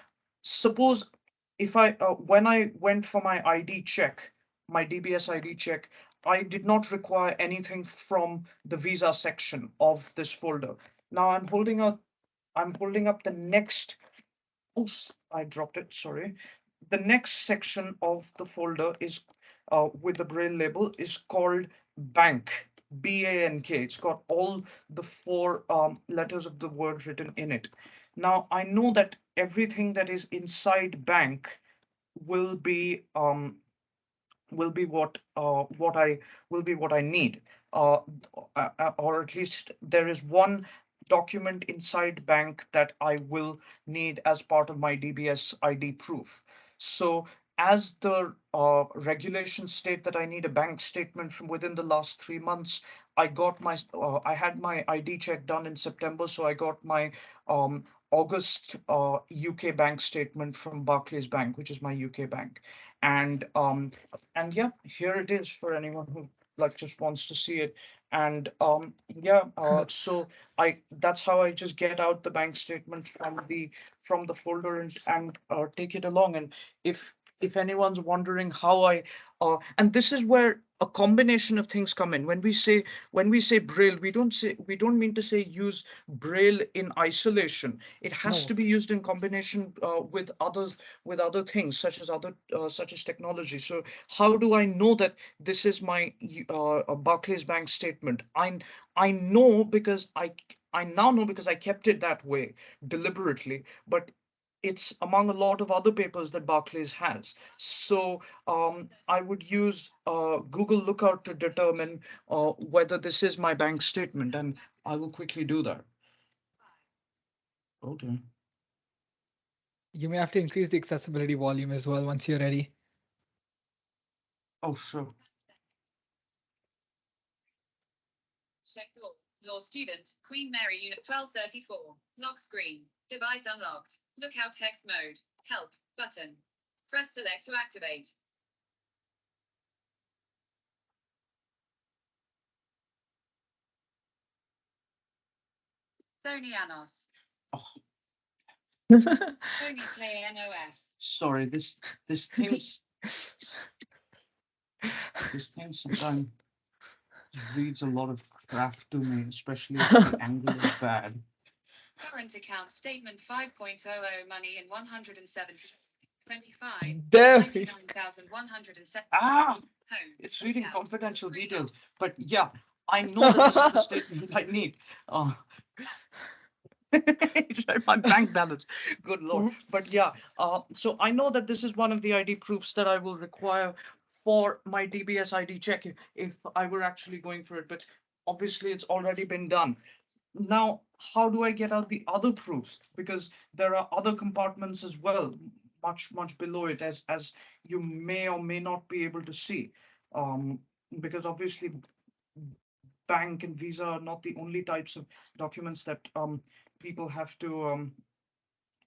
suppose if when I went for my ID check my DBS ID check, I did not require anything from the visa section of this folder. Now I'm holding up the next. Oops, I dropped it. Sorry. The next section of the folder is with the Braille label is called bank. BANK. It's got all the four letters of the word written in it. Now I know that everything that is inside bank will be will be what I will be what I need, uh, or at least there is one document inside bank that I will need as part of my DBS ID proof. So as the regulations state that I need a bank statement from within the last 3 months, I had my ID check done in September, so I got my August UK bank statement from Barclays Bank, which is my UK bank, and yeah, here it is for anyone who like just wants to see it. And yeah, so I that's how I just get out the bank statement from the folder and take it along. And if anyone's wondering how I and this is where a combination of things come in. When we say Braille, we don't mean to say use Braille in isolation. It has No. to be used in combination with other things such as technology. So how do I know that this is my Barclays Bank statement? I know because I now know because I kept it that way deliberately, but it's among a lot of other papers that Barclays has. So I would use Google Lookout to determine whether this is my bank statement, and I will quickly do that. Okay. You may have to increase the accessibility volume as well once you're ready. Oh, sure. Check door. Law student. Queen Mary Unit 1234. Lock screen. Device unlocked. Lookout text mode. Help button. Press select to activate. Sony Anos. Oh, Sony Play NOS. sorry. This thing's this thing sometimes reads a lot of crap to me, especially if the angle is bad. Current account statement 5.00 money in 170. 25. There we 99,107. Ah, Home. it's reading Lookout. confidential Screen details. lock. But yeah, I know that this is the statement I need. My bank balance. Good Lord. Oops. But yeah, so I know that this is one of the ID proofs that I will require for my DBS ID check if I were actually going for it. But obviously, it's already been done. Now, how do I get out the other proofs? Because there are other compartments as well, much below it, as you may or may not be able to see. Because obviously, bank and visa are not the only types of documents that people have to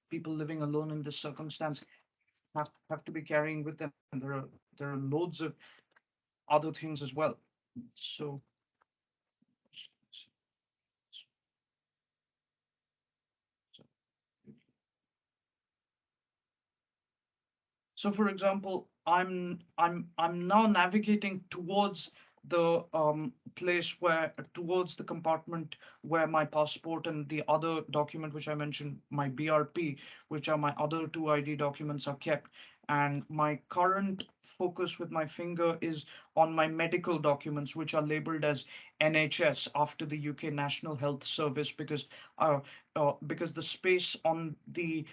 people living alone in this circumstance have to be carrying with them. There are loads of other things as well. So so for example, I'm now navigating towards the place where towards the compartment where my passport and the other document which I mentioned, my BRP, which are my other two ID documents, are kept. And my current focus with my finger is on my medical documents, which are labeled as NHS after the UK National Health Service, because the space on the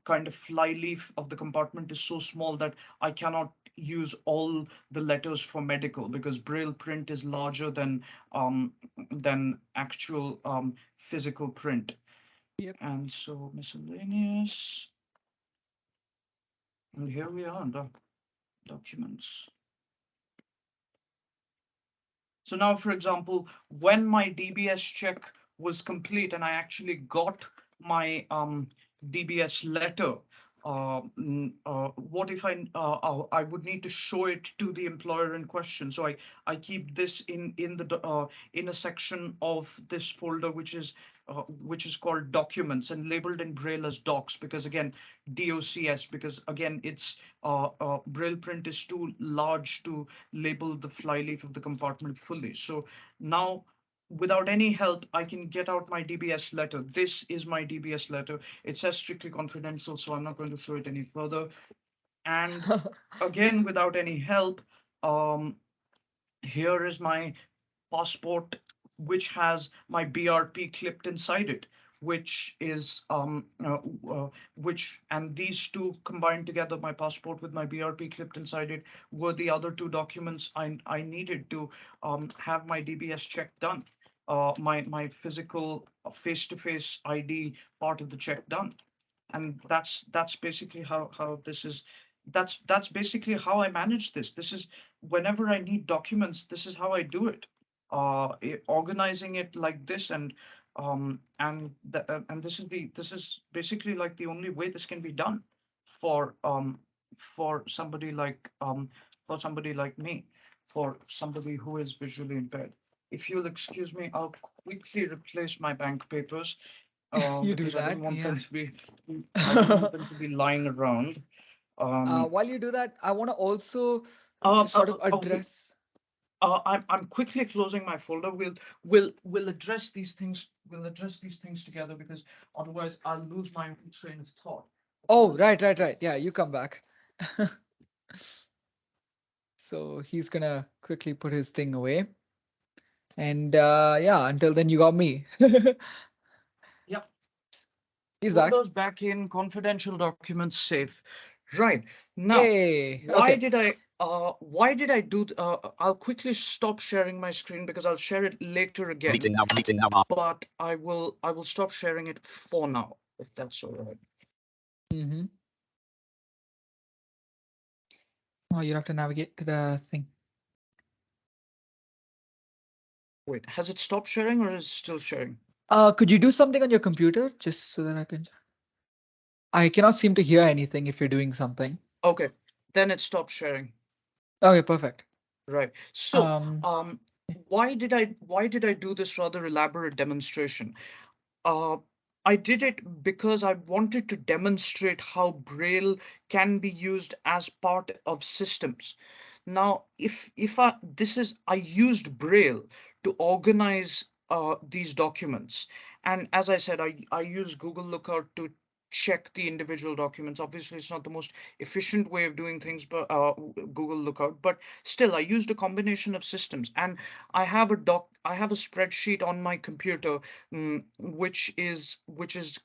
kind of flyleaf of the compartment is so small that I cannot use all the letters for medical, because Braille print is larger than actual physical print. Yep. And so miscellaneous, and here we are, the documents. So now, for example, when my DBS check was complete and I actually got my DBS letter, what if I would need to show it to the employer in question? So I keep this in a section of this folder which is called documents and labeled in Braille as docs, because again, DOCS, because again it's Braille print is too large to label the flyleaf of the compartment fully. So now, without any help, I can get out my DBS letter. This is my DBS letter. It says strictly confidential, so I'm not going to show it any further. And again, without any help, um, here is my passport, which has my BRP clipped inside it, which is which and these two combined together, my passport with my BRP clipped inside it, were the other two documents I needed to have my DBS check done, my physical face-to-face ID part of the check done. And that's basically how this is. That's basically how I manage this. This is, whenever I need documents, this is how I do it. Organizing it like this, and this is basically like the only way this can be done for for somebody like me, for somebody who is visually impaired. If you'll excuse me, I'll quickly replace my bank papers, You do because I don't that, want yeah. them to be I don't want them to be lying around. Um, While you do that, I want to also uh, uh, sort of wait, address. I'm quickly closing my folder. We'll address these things. We'll address these things together, because otherwise I'll lose my train of thought. Oh, right. Yeah, you come back. So he's gonna quickly put his thing away. And yeah, until then, you got me. Yep. He's back. Folders back in, confidential documents safe. Right. Now, Yay. Okay. why did I do I'll quickly stop sharing my screen, because I'll share it later again. Meeting now. But I will stop sharing it for now, if that's all right. Mm-hmm. Oh, you have to navigate to the thing. Wait, has it stopped sharing or is it still sharing? Could you do something on your computer just so that I can? I cannot seem to hear anything if you're doing something. Okay, then it stopped sharing. Okay, perfect. Right. So, Um, why did I do this rather elaborate demonstration? Uh, I did it because I wanted to demonstrate how Braille can be used as part of systems. Now, if I this is I used Braille to organize these documents, and as I said, I use Google Lookout to check the individual documents. Obviously, it's not the most efficient way of doing things, but Google Lookout. But still, I used a combination of systems, and I have a spreadsheet on my computer, which is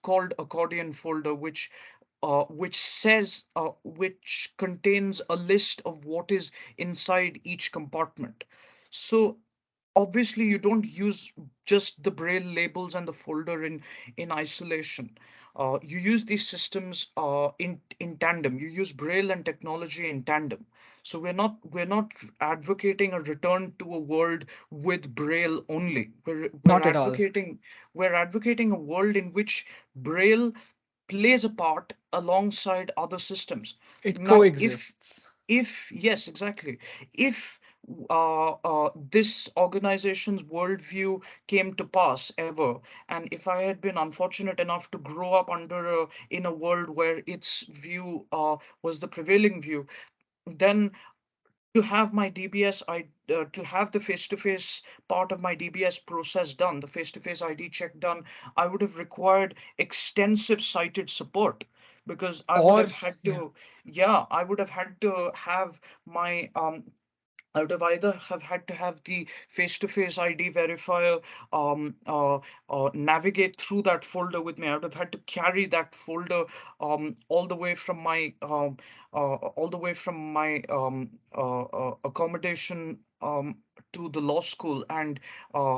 called accordion folder, which contains a list of what is inside each compartment. So obviously you don't use just the Braille labels and the folder in isolation. You use these systems in tandem. You use Braille and technology in tandem. So we're not advocating a return to a world with Braille only. not at all. We're advocating a world in which Braille plays a part alongside other systems. It Now, coexists. if yes, exactly. If this organization's worldview came to pass ever, and if I had been unfortunate enough to grow up in a world where its view was the prevailing view, then to have my DBS, to have the face-to-face part of my DBS process done, the face-to-face ID check done, I would have required extensive sighted support, because I would Or have had yeah, to, yeah, I would have had to have my I would have either have had to have the face-to-face ID verifier navigate through that folder with me. I would have had to carry that folder all the way from my accommodation to the law school, and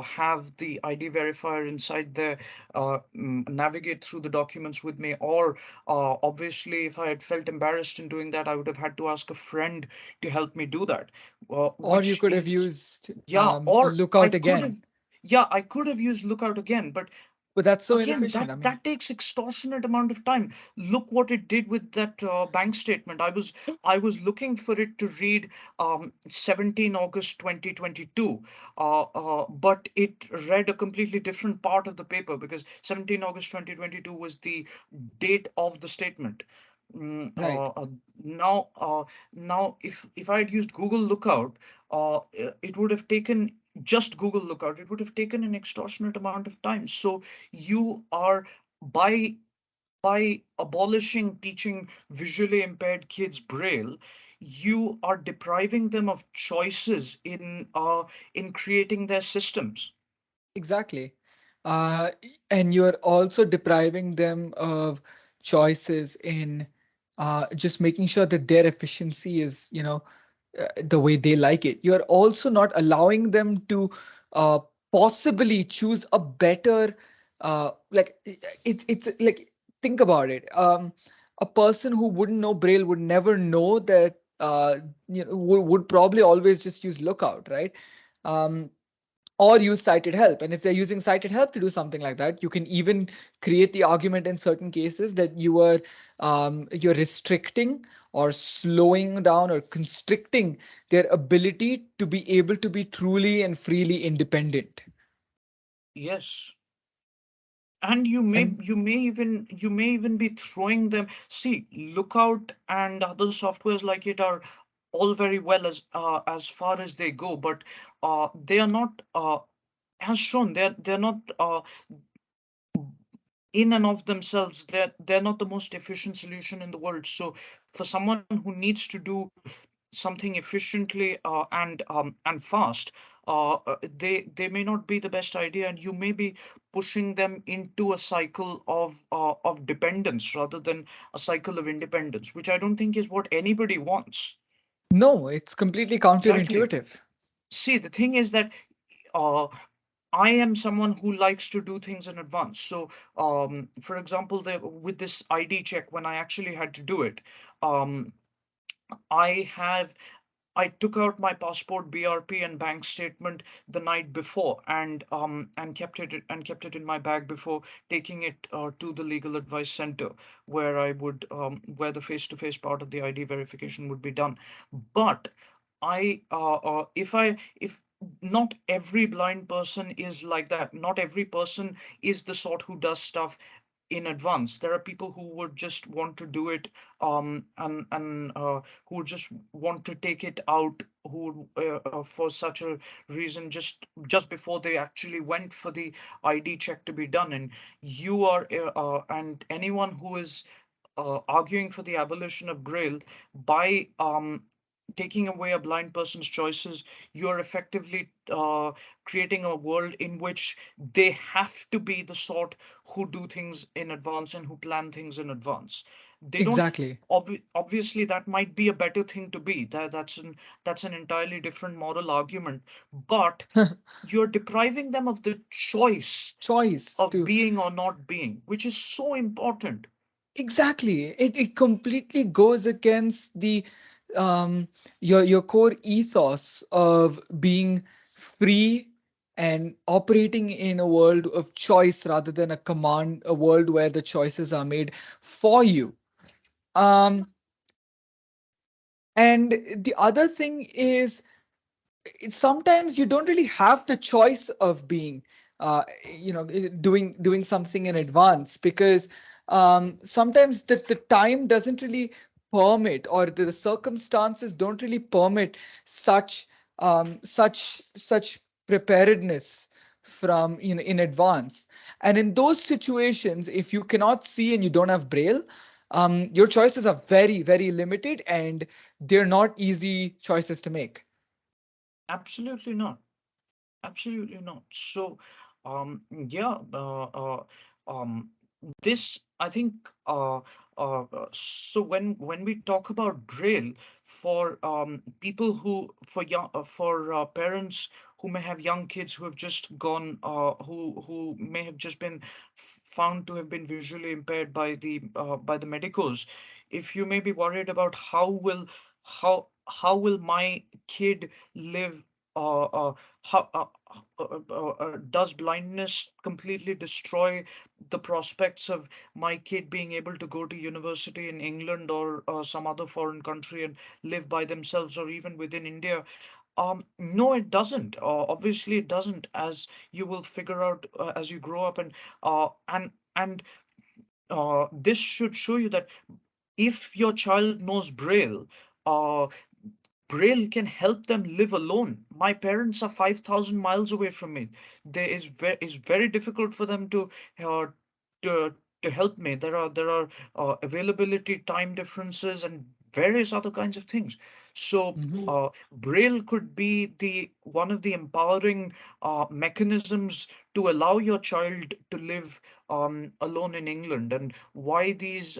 have the ID verifier inside there navigate through the documents with me. Or obviously, if I had felt embarrassed in doing that, I would have had to ask a friend to help me do that, or you which could have is, used yeah, or I Lookout could have, again. yeah, I could have used Lookout again, but But that's so Again, inefficient. that I mean, that takes extortionate amount of time. Look what it did with that bank statement. I was looking for it to read 17 August 2022, but it read a completely different part of the paper, because 17 August 2022 was the date of the statement. Mm, right. now, if I had used Google Lookout, it would have taken just Google Lookout. It would have taken an extortionate amount of time. So you are, by abolishing teaching visually impaired kids Braille, you are depriving them of choices in creating their systems. Exactly. Uh, and you're also depriving them of choices in just making sure that their efficiency is, the way they like it. You're also not allowing them to uh, possibly choose a better, it's like, think about it. A person who wouldn't know Braille would never know that, would probably always just use Lookout, right? Um, or use cited help. And if they're using cited help to do something like that, you can even create the argument in certain cases that you're restricting or slowing down or constricting their ability to be able to be truly and freely independent. Yes. And you may And you may even be throwing them. See, Lookout and other softwares like it are all very well as far as they go, but they are not, as shown, they're not, in and of themselves, they're not the most efficient solution in the world. So for someone who needs to do something efficiently and fast, they may not be the best idea, and you may be pushing them into a cycle of dependence rather than a cycle of independence, which I don't think is what anybody wants. no, it's completely Exactly. counterintuitive. See, the thing is that, uh, I am someone who likes to do things in advance. So, for example, with this ID check, when I actually had to do it, um, I have I took out my passport, BRP, and bank statement the night before, and kept it in my bag before taking it to the legal advice center, where the face-to-face part of the ID verification would be done. But if not every blind person is like that. Not every person is the sort who does stuff in advance. There are people who would just want to do it, and who just want to take it out, who for such a reason, just before they actually went for the ID check to be done. And and anyone who is arguing for the abolition of Braille, by taking away a blind person's choices, you're effectively creating a world in which they have to be the sort who do things in advance and who plan things in advance. They don't. Exactly. Obviously, that might be a better thing to be. That's an entirely different moral argument. But you're depriving them of the choice Choice of to being or not being, which is so important. Exactly. It completely goes against the your core ethos of being free and operating in a world of choice rather than a world where the choices are made for you. Um, and the other thing is, sometimes you don't really have the choice of being doing something in advance, because sometimes the time doesn't really permit, or the circumstances don't really permit such preparedness from in advance. And in those situations, if you cannot see and you don't have Braille, your choices are very, very limited, and they're not easy choices to make. Absolutely not. Absolutely not. So, yeah, this I think. So when we talk about Braille, for people who for young for parents who may have young kids who have just gone who may have just been found to have been visually impaired by the medicos, if you may be worried about how will my kid live how does blindness completely destroy the prospects of my kid being able to go to university in England or some other foreign country and live by themselves, or even within India? No, it doesn't. Obviously, it doesn't, as you will figure out as you grow up, and and this should show you that if your child knows Braille, uh, Braille can help them live alone. My parents are 5,000 miles away from me. It's very difficult for them uh, to to help me. There are availability, time differences, and various other kinds of things. So Mhm. Braille could be the one of the empowering mechanisms to allow your child to live alone in England. And why these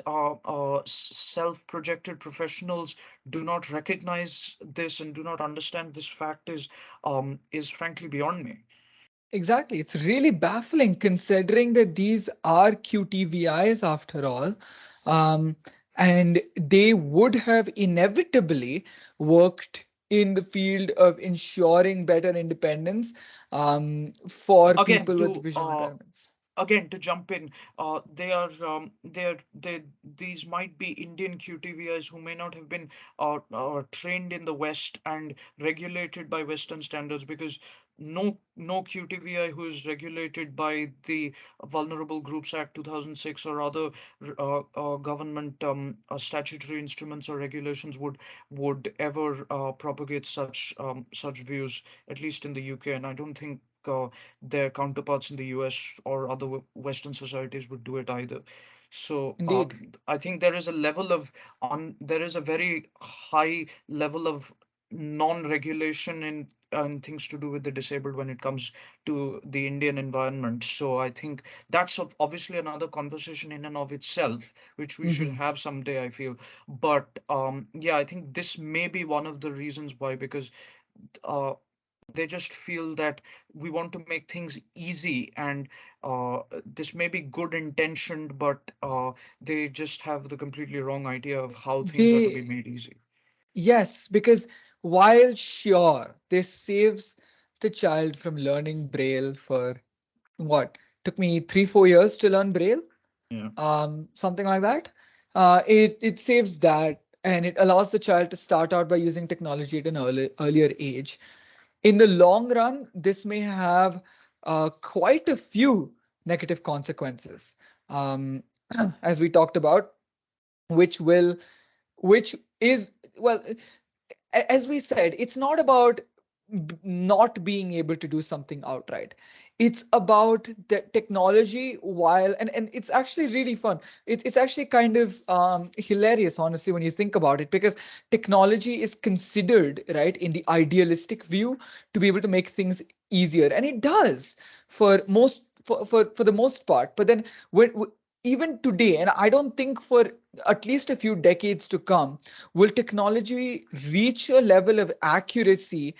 self-projected professionals do not recognize this and do not understand this fact is frankly beyond me. Exactly. It's really baffling considering that these are QTVIs after all. Um, and they would have inevitably worked in the field of ensuring better independence for Again, people with to visual impairments. jump in, they these might be Indian QTVIs who may not have been trained in the West and regulated by Western standards, because no QTVI who is regulated by the Vulnerable Groups Act 2006 or other government statutory instruments or regulations would ever propagate such views, at least in the UK, and I don't think their counterparts in the US or other Western societies would do it either. So Indeed. I think there is a level of there is a very high level of non-regulation in things to do with the disabled when it comes to the Indian environment. So I think that's obviously another conversation in and of itself, which we should Mhm. have someday, I feel. But yeah, I think this may be one of the reasons why, because uh, they just feel that we want to make things easy, and this may be good intentioned, but they just have the completely wrong idea of how things are to be They, made easy. yes, because while sure, this saves the child from learning Braille for what took me 3, 4 years to learn Braille, Yeah. something like that. It saves that, and it allows the child to start out by using technology at an earlier age. In the long run, this may have quite a few negative consequences, um, as we talked about, which will, which is, well, as we said, it's not about not being able to do something outright. It's about the technology, while and it's actually really fun. It's actually kind of hilarious, honestly, when you think about it, because technology is considered, right, in the idealistic view, to be able to make things easier, and it does for the most part. But then when even today, and I don't think for at least a few decades to come, will technology reach a level of accuracy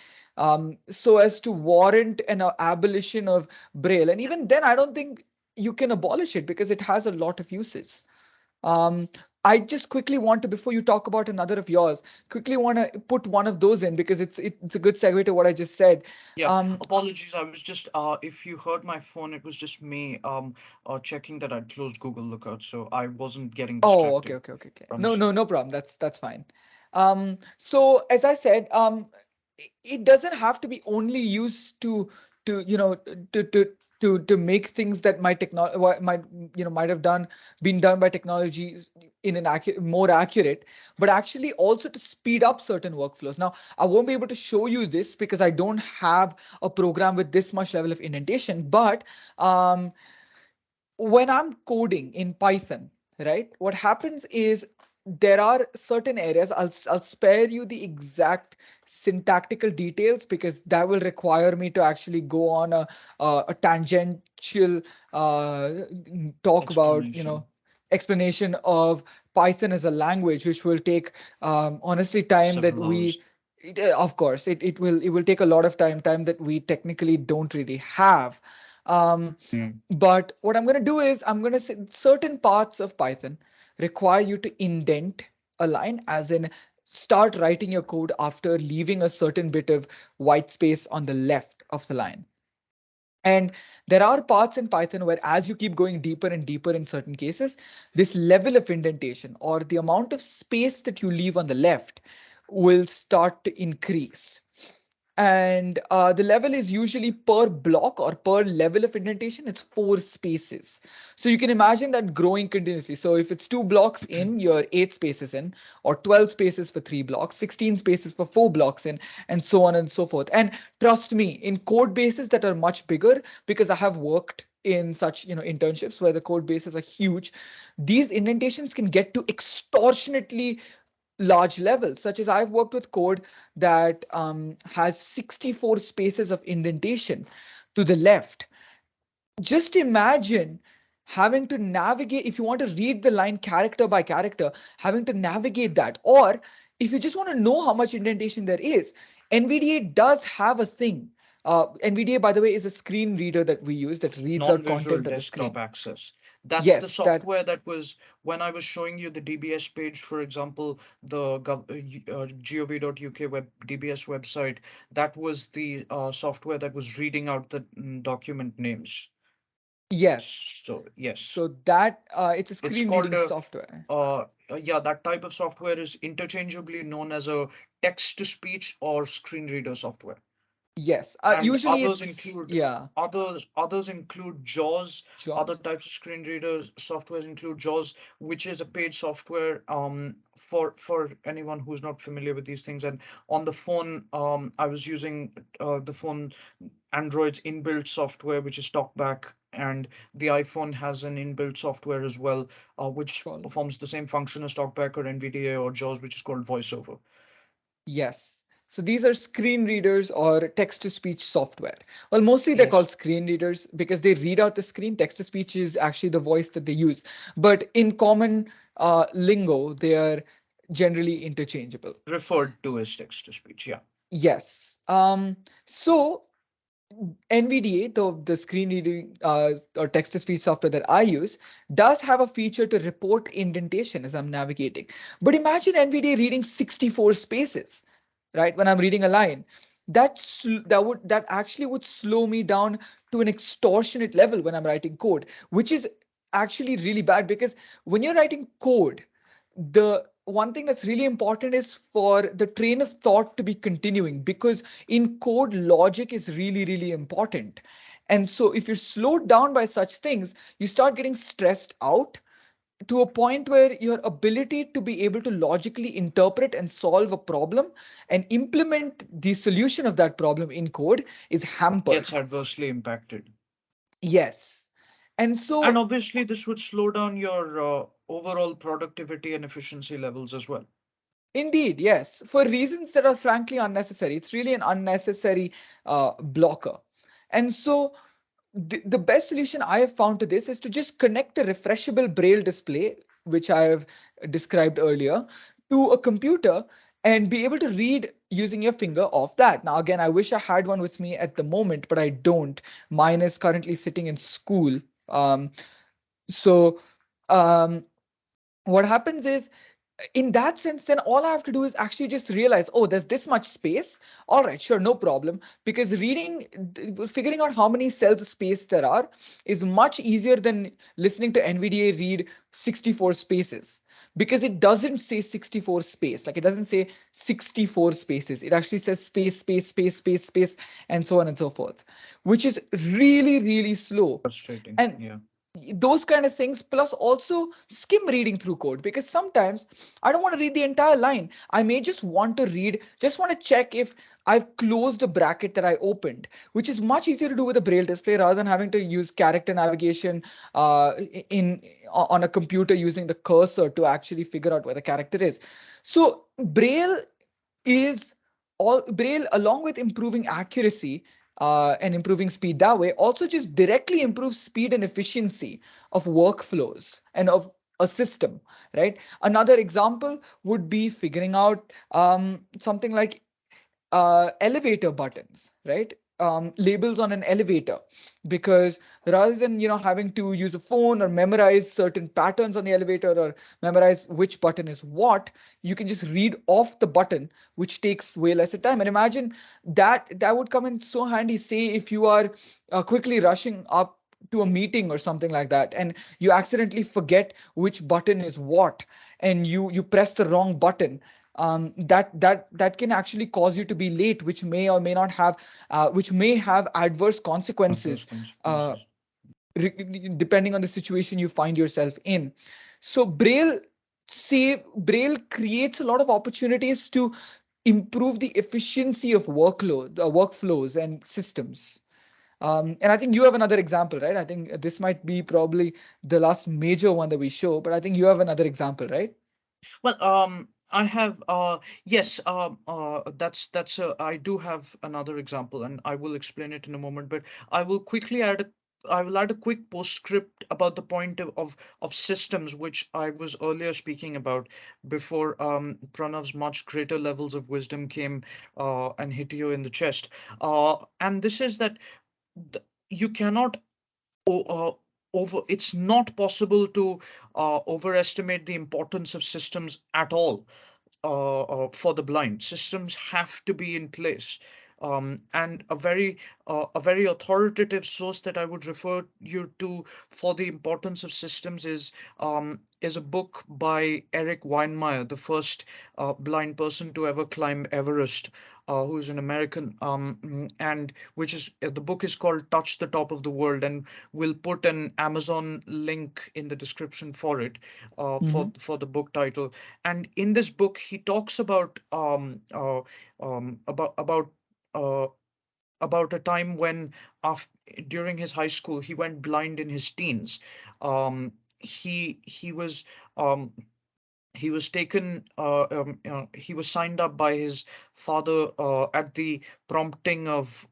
so as to warrant an abolition of Braille? And even then, I don't think you can abolish it because it has a lot of uses. Um, I just quickly want to, before you talk about another of yours, quickly want to put one of those in because it's a good segue to what I just said. Yeah, Um, apologies. I was just if you heard my phone, it was just me checking that I'd closed Google Lookout, so I wasn't getting Oh, okay, distracted. okay, okay, okay. No, Promise you. no, no problem. That's fine. So as I said, it doesn't have to be only used to to to to make things that might have been done by technologies in an more accurate, but actually also to speed up certain workflows. Now, I won't be able to show you this because I don't have a program with this much level of indentation, but when I'm coding in Python, right, what happens is there are certain areas. I'll spare you the exact syntactical details because that will require me to actually go on a tangential uh, talk about Explanation. explanation of Python as a language, which will take honestly time that Several we hours. of course it will take a lot of time that we technically don't really have. um, Mm. but what I'm going to do is I'm going to say certain parts of Python require you to indent a line, as in start writing your code after leaving a certain bit of white space on the left of the line. And there are parts in Python where, as you keep going deeper and deeper in certain cases, this level of indentation or the amount of space that you leave on the left will start to increase. And the level is usually per block or per level of indentation, it's 4 spaces. So you can imagine that growing continuously. So if it's 2 blocks in, you're 8 spaces in, or 12 spaces for 3 blocks, 16 spaces for 4 blocks in, and so on and so forth. And trust me, in code bases that are much bigger, because I have worked in such internships where the code bases are huge, these indentations can get to extortionately large levels, such as I've worked with code that has 64 spaces of indentation to the left. Just imagine having to navigate, if you want to read the line character by character, having to navigate that. Or if you just want to know how much indentation there is, NVDA does have a thing. NVDA, by the way, is a screen reader that we use that reads out Non-visual content on the desktop screen. access. That's the Yes, that software that was when I was showing you the DBS page, for example, the gov.uk web DBS website. That was the software that was reading out the document names. yes. So yes, So that it's a it's screen called reading a software. yeah, that type of software is interchangeably known as a text to speech or screen reader software. Yes, And usually it's, yeah, others include JAWS. Other Jaws. types of screen reader softwares include JAWS, which is a paid software for anyone who's not familiar with these things. And on the phone, I was using the phone Android's inbuilt software, which is TalkBack, and the iPhone has an inbuilt software as well, which Called. performs the same function as TalkBack or NVDA or JAWS, which is called VoiceOver. Yes. So these are screen readers or text to speech software. Well, mostly they're called Yes. screen readers because they read out the screen. Text to speech is actually the voice that they use. But in common lingo, they are generally interchangeable. Referred to as text to speech. Yeah. Yes. So NVDA, the screen reading or text to speech software that I use, does have a feature to report indentation as I'm navigating. But imagine NVDA reading 64 spaces, right? When I'm reading a line, that actually would slow me down to an extortionate level when I'm writing code, which is actually really bad because when you're writing code, the one thing that's really important is for the train of thought to be continuing, because in code logic is really, really important. And so if you're slowed down by such things, you start getting stressed out to a point where your ability to be able to logically interpret and solve a problem and implement the solution of that problem in code is Gets hampered. adversely impacted. Yes. And And so obviously, this would slow down your overall productivity and efficiency levels as well. indeed, yes, for reasons that are frankly unnecessary. It's really an unnecessary blocker. And so the best solution I have found to this is to just connect a refreshable Braille display, which I have described earlier, to a computer and be able to read using your finger off that. Now, again, I wish I had one with me at the moment, but I don't. Mine is currently sitting in school. So um, what happens is, in that sense, then all I have to do is actually just realize, oh, there's this much space. All right, sure, no problem. Because figuring out how many cells of space there are is much easier than listening to NVDA read 64 spaces. Because it doesn't say 64 space, like it doesn't say 64 spaces. It actually says space, space, space, space, space, and so on and so forth, which is really, really slow. Frustrating. And Yeah. those kind of things, plus also skim reading through code, because sometimes I don't want to read the entire line. I may just want to read, just want to check if I've closed a bracket that I opened, which is much easier to do with a Braille display rather than having to use character navigation in on a computer using the cursor to actually figure out where the character is. So is Braille, along with improving accuracy and improving speed that way, also just directly improves speed and efficiency of workflows and of a system, right? Another example would be figuring out something like elevator buttons, right? labels on an elevator, because rather than having to use a phone or memorize certain patterns on the elevator or memorize which button is what, you can just read off the button, which takes way lesser time. And imagine that would come in so handy, say if you are quickly rushing up to a meeting or something like that, and you accidentally forget which button is what, and you press the wrong button. That can actually cause you to be late, which may or may not have which may have adverse Adverse consequences, consequences. depending on the situation you find yourself in. So Braille creates a lot of opportunities to improve the efficiency of workflows and systems. And I think you have another example, right? I think this might be probably the last major one that we show, but I think you have another example, right? Well, I have, yes, I do have another example, and I will explain it in a moment. But I will quickly add I will add a quick postscript about the point of systems, which I was earlier speaking about before Pranav's much greater levels of wisdom came and hit you in the chest. And this is that you cannot over it's not possible to overestimate the importance of systems at all for the blind. Systems have to be in place. And a very authoritative source that I would refer you to for the importance of systems is a book by Eric Weinmeier, the first blind person to ever climb Everest, who is an American, and which is the book is called "Touch the Top of the World," and we'll put an Amazon link in the description for it, Mm-hmm. for the book title. And in this book, he talks uh, about a time when after, during his high school he went blind in his teens. He was um, he was taken he was signed up by his father at the prompting of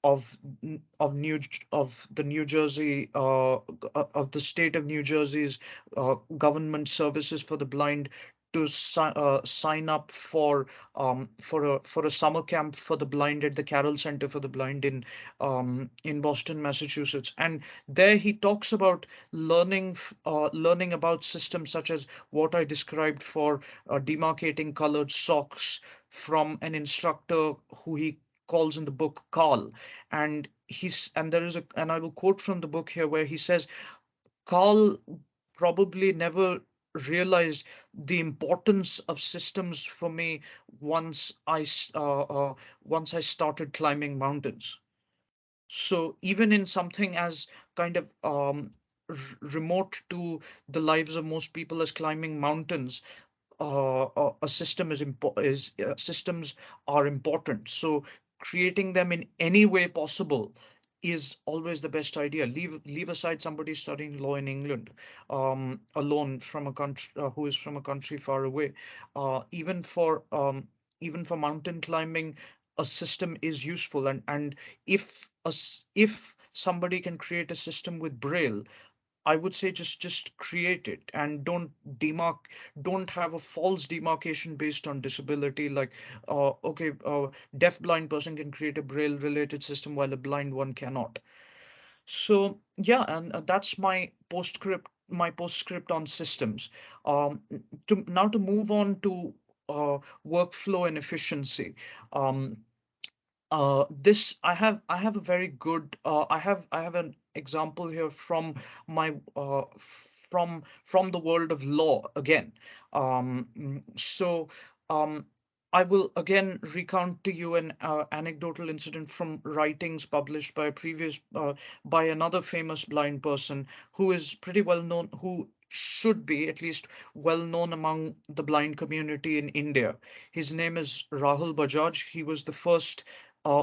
of the New Jersey of the state of New Jersey's government services for the blind, to sign up for a summer camp for the blind at the Carroll Center for the Blind in Boston, Massachusetts. And there he talks about learning about systems such as what I described for demarcating colored socks from an instructor who he calls in the book Carl. And there is a, and I will quote from the book here, where he says Carl probably never realized the importance of systems for me once I started climbing mountains. So even in something as kind of remote to the lives of most people as climbing mountains, a system systems are important. So creating them in any way possible is always the best idea. Leave aside somebody studying law in England, alone from a country who is from a country far away. Even for mountain climbing, a system is useful. And if somebody can create a system with Braille, I would say just create it, and don't have a false demarcation based on disability. Like, okay, deaf blind person can create a Braille related system while a blind one cannot. So yeah, and that's my postscript on systems. To move on to workflow and efficiency. Um, this I have a very good I have an example here from my from the world of law again. So I will again recount to you an anecdotal incident from writings published by a previous by another famous blind person who is pretty well known, who should be at least well known among the blind community in India. His name is Rahul Bajaj. He was the first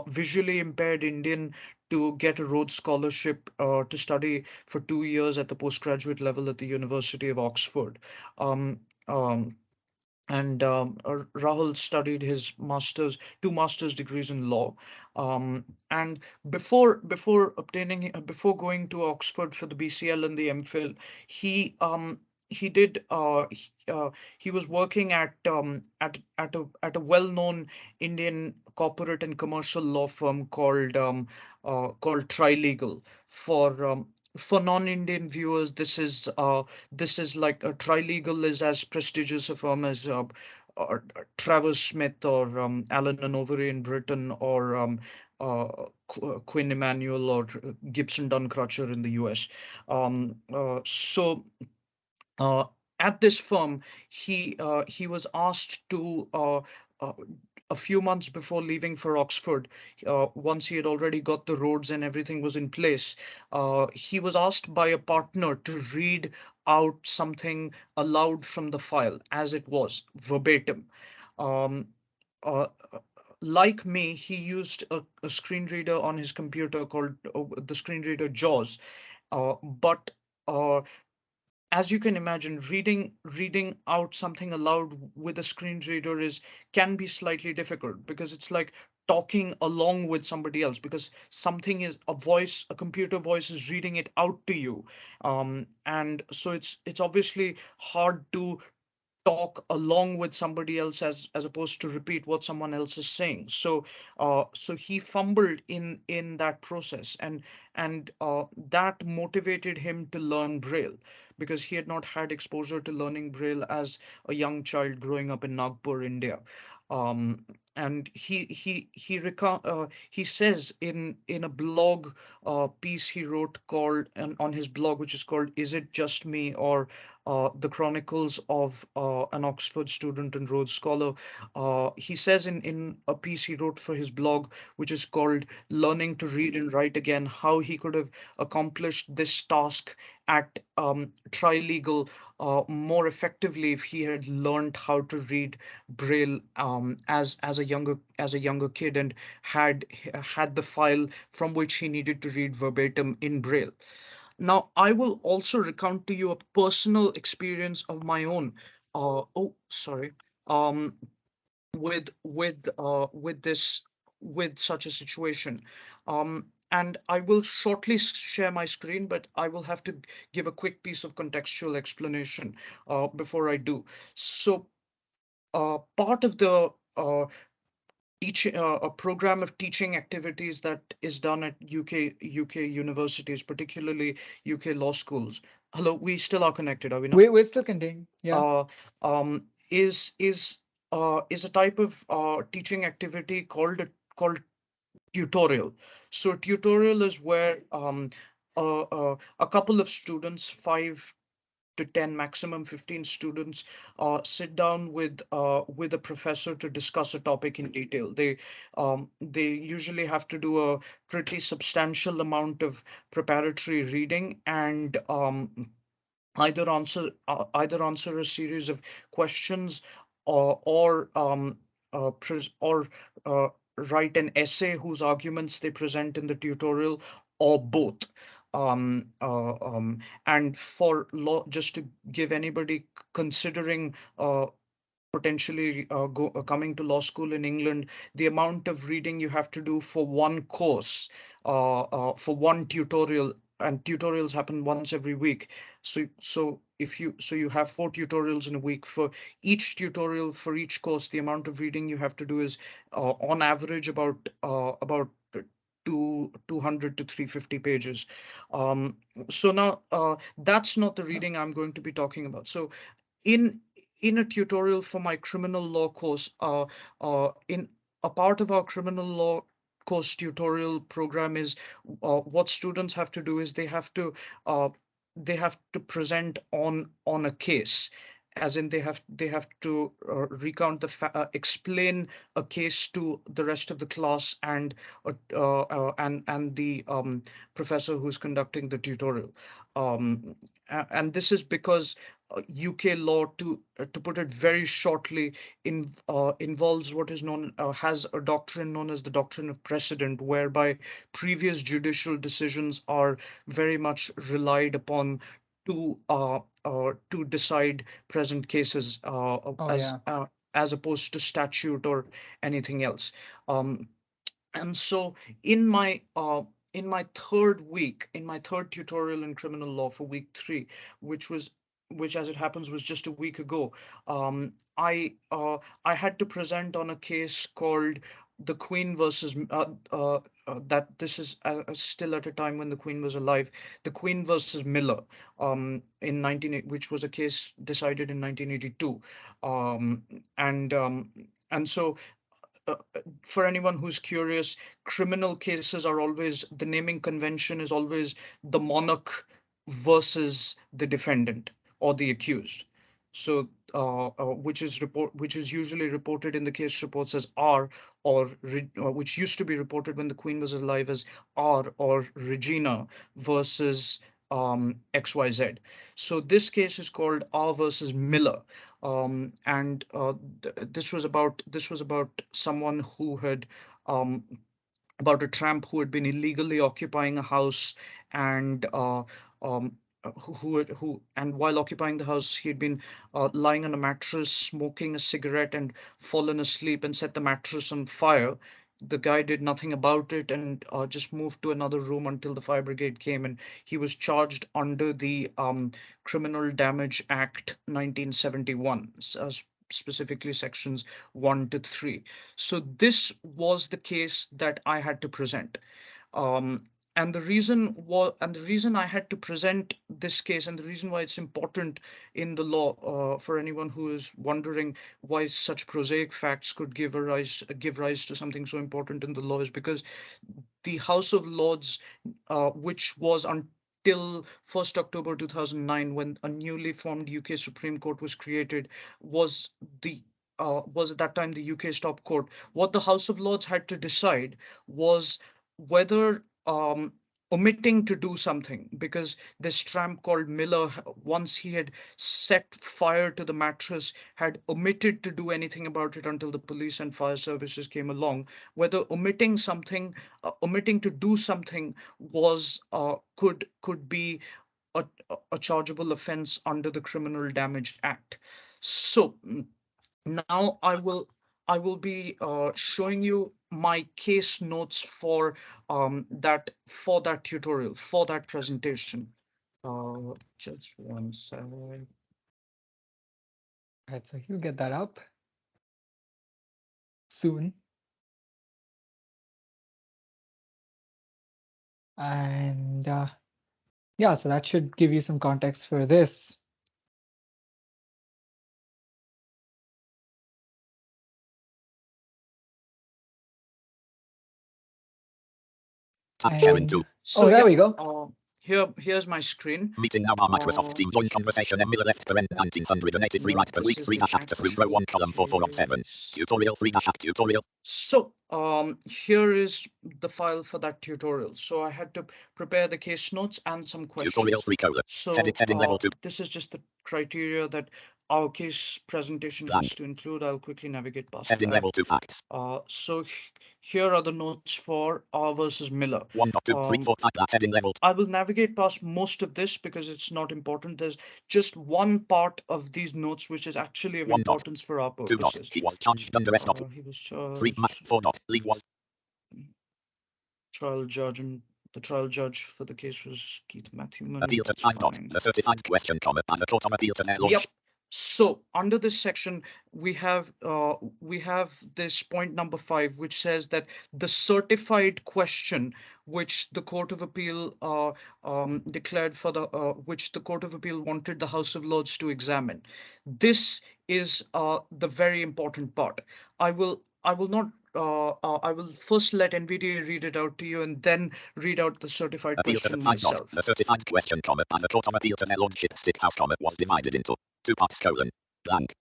visually impaired Indian to get a Rhodes Scholarship to study for 2 years at the postgraduate level at the University of Oxford. Um, um, and Rahul studied his two master's degrees in law. And before going to Oxford for the BCL and the MPhil, he he did he was working at a well-known Indian corporate and commercial law firm called Trilegal. For non-Indian viewers, this is like a Trilegal is as prestigious a firm as Travers Smith or Allen and Overy in Britain, or Quinn Emanuel or Gibson Dunn Crutcher in the US. So uh, at this firm, he was asked to uh, a few months before leaving for Oxford, once he had already got the roads and everything was in place, he was asked by a partner to read out something aloud from the file as it was, verbatim. Um, uh, like me, he used a screen reader on his computer called the screen reader JAWS, but uh, as you can imagine, reading out something aloud with a screen reader is can be slightly difficult, because it's like talking along with somebody else, because something is a computer voice is reading it out to you, and so it's obviously hard to talk along with somebody else as opposed to repeat what someone else is saying. So he fumbled in that process, and that motivated him to learn Braille, because he had not had exposure to learning Braille as a young child growing up in Nagpur, India. And he says in a blog piece he wrote called, and on his blog, which is called "Is It Just Me?" or the Chronicles of an Oxford Student and Rhodes Scholar. He says in a piece he wrote for his blog, which is called "Learning to Read and Write Again," how he could have accomplished this task at Trilegal more effectively if he had learned how to read Braille as a younger kid, and had the file from which he needed to read verbatim in Braille. Now, I will also recount to you a personal experience of my own. Oh, sorry. Um, with this, with such a situation. And I will shortly share my screen, but I will have to give a quick piece of contextual explanation before I do. So, part of the a program of teaching activities that is done at UK universities, particularly UK law schools. Hello, we still are connected, are we not? We're still continuing. Yeah. Uh, is is a type of teaching activity called tutorial. So tutorial is where a couple of students, 5 to 10, maximum 15 students, sit down with a professor to discuss a topic in detail. They usually have to do a pretty substantial amount of preparatory reading, and either answer a series of questions, or uh, write an essay whose arguments they present in the tutorial, or both. And for law, just to give anybody considering potentially coming to law school in England, the amount of reading you have to do for one course, for one tutorial, and tutorials happen once every week. So you have 4 tutorials in a week. For each tutorial, for each course, the amount of reading you have to do is on average about 200 to 350 pages. Um, so now that's not the reading I'm going to be talking about. So in in a tutorial for my criminal law course, in a part of our criminal law course tutorial program is what students have to do is uh, they have to present on a case, as in they have to explain a case to the rest of the class, and the professor who's conducting the tutorial. And this is because UK law, to put it very shortly, involves what is known has a doctrine known as the doctrine of precedent, whereby previous judicial decisions are very much relied upon to decide present cases, Oh yeah. as opposed to statute or anything else. Um, and so in my uh, in my third tutorial in criminal law for week 3, which was which as it happens was just a week ago, um, I uh, I had to present on a case called the Queen versus that this is still at a time when the Queen was alive, the Queen versus Miller, in which was a case decided in 1982, um, and um, and so for anyone who's curious, criminal cases are always, the naming convention is always the monarch versus the defendant or the accused. So, which is usually reported in the case reports as R, which used to be reported when the Queen was alive as R or Regina versus XYZ. So this case is called R versus Miller, and this was about someone who had um, about a tramp who had been illegally occupying a house, and um, who and while occupying the house he had been lying on a mattress smoking a cigarette and fallen asleep and set the mattress on fire. The guy did nothing about it and just moved to another room until the fire brigade came, and he was charged under the Criminal Damage Act 1971, specifically sections 1 to 3. So this was the case that I had to present. Um, and the reason I had to present this case, and the reason why it's important in the law, for anyone who is wondering why such prosaic facts could give rise to something so important in the law, is because the House of Lords, which was until 1st October 2009, when a newly formed UK Supreme Court was created, was the was at that time the UK's top court. What the House of Lords had to decide was whether omitting to do something, because this tramp called Miller, once he had set fire to the mattress, had omitted to do anything about it until the police and fire services came along, whether omitting to do something was could be a chargeable offense under the Criminal Damage Act. So now I will be showing you my case notes for that tutorial, for that presentation. Just one second. Right, so he'll get that up soon. And yeah, so that should give you some context for this. Tap share in And 2. So there yeah, we go. here's my screen. Meeting now on Microsoft Uh, Teams. Join conversation. Miller left parent 1983 no, right per this week is 3 the dash actor through row 1 column 4 of 7. case. Tutorial 3 dash act tutorial. So here is the file for that tutorial. So I had to prepare the case notes and some Tutorial questions. 3 colon. So Heading level 2. this is just the criteria that our case presentation has to include. I'll quickly navigate past Heading that. level 2 facts. So here are the notes for R versus Miller. 1, 2, 3, 4, 5. Heading level. I will navigate past most of this because it's not important. There's just one part of these notes which is actually of importance for our 2 dot. purposes. He was charged under arrest. He was 3 4 dot. Leave was. trial judge, and the trial judge for the case was Keith Matthewman. Appeal to That's 5 dot. fine. The certified question comma and the court of appeal to their launch. Yep. So under this section, we have this point number 5, which says that the certified question, which the Court of Appeal declared for which the Court of Appeal wanted the House of Lords to examine. This is the very important part. I will not. I will first let NVDA read it out to you and then read out the certified Appeal to question the 5 dot. myself. The certified question comma and the court of appeal to their lordship stick house comma was divided into 2 parts colon blank.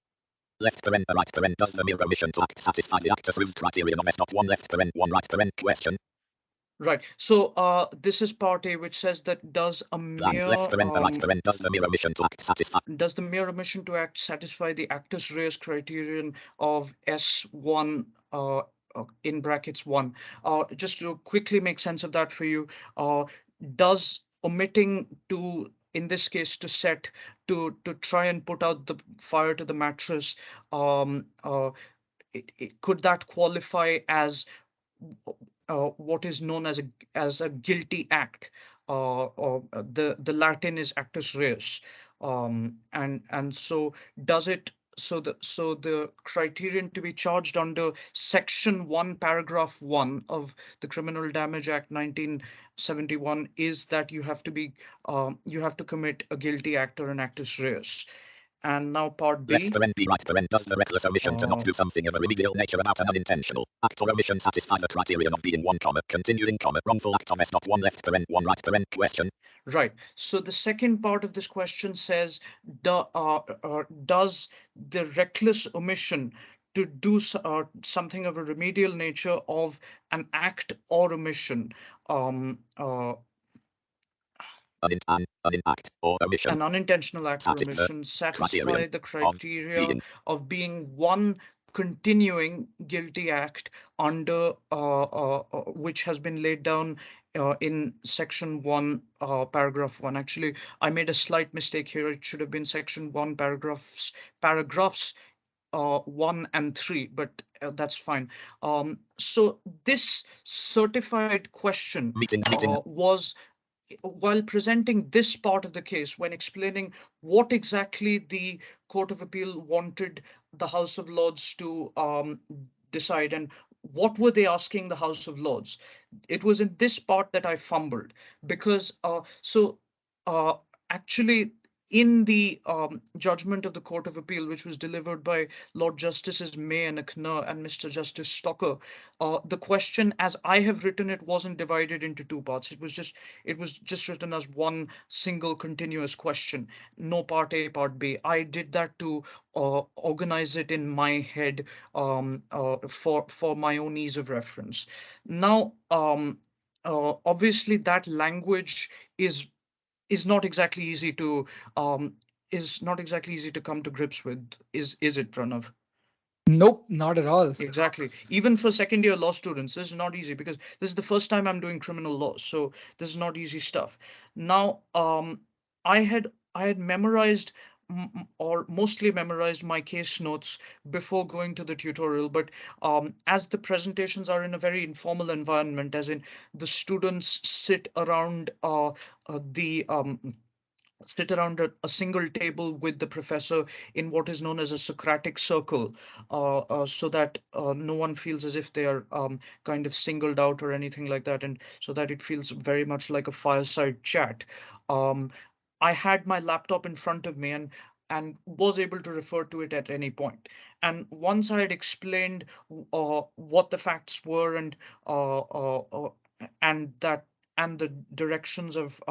Left paren right paren does the mere omission to act satisfy the actus reus criterion of S not 1 left paren 1 right paren question. Right. So this is part A, which says that does a mere Left paren right paren does the mere omission to act satisfy. Does the mere omission to act satisfy the actus reus criterion of S1 in brackets 1? Just to quickly make sense of that for you, does omitting to, in this case, to try and put out the fire to the mattress, could that qualify as what is known as a guilty act? The Latin is actus reus. And so does it so the criterion to be charged under section 1 paragraph 1 of the Criminal Damage Act 1971 is that you have to commit a guilty act or an actus reus. And now part Left B. paren B right paren does the reckless omission to not uh, do something of a remedial nature about an unintentional act or omission satisfy the criterion of being one comma continuing comma wrongful act of S not one left paren one right paren question. Right. So the second part of this question says, does the reckless omission to do something of a remedial nature of an act or omission, um, uh, An act or omission an unintentional act or satisfy omission, criterion satisfy the of criteria being of being one continuing guilty act under which has been laid down in section 1 paragraph 1. Actually, I made a slight mistake here. It should have been section 1 paragraphs 1 and 3, but that's fine. So this certified question meeting was, while presenting this part of the case, when explaining what exactly the Court of Appeal wanted the House of Lords to decide and what were they asking the House of Lords, it was in this part that I fumbled because uh, actually in the judgment of the Court of Appeal, which was delivered by Lord Justices May and Akner and Mr. Justice Stocker, the question, as I have written it, wasn't divided into two parts. It was just written as one single continuous question, no part A, part B. I did that to organize it in my head for my own ease of reference. Now, obviously, that language is is not exactly easy to um, is not exactly easy to come to grips with. Is it, Pranav? Nope, not at all. Exactly. Even for second year law students, this is not easy because this is the first time I'm doing criminal law, so this is not easy stuff. Now, I had memorized or mostly memorized my case notes before going to the tutorial, but as the presentations are in a very informal environment, as in the students the sit around a single table with the professor in what is known as a Socratic circle, so that no one feels as if they are kind of singled out or anything like that, and so that it feels very much like a fireside chat. Um, I had my laptop in front of me and was able to refer to it at any point. And once I had explained what the facts were and that and the directions of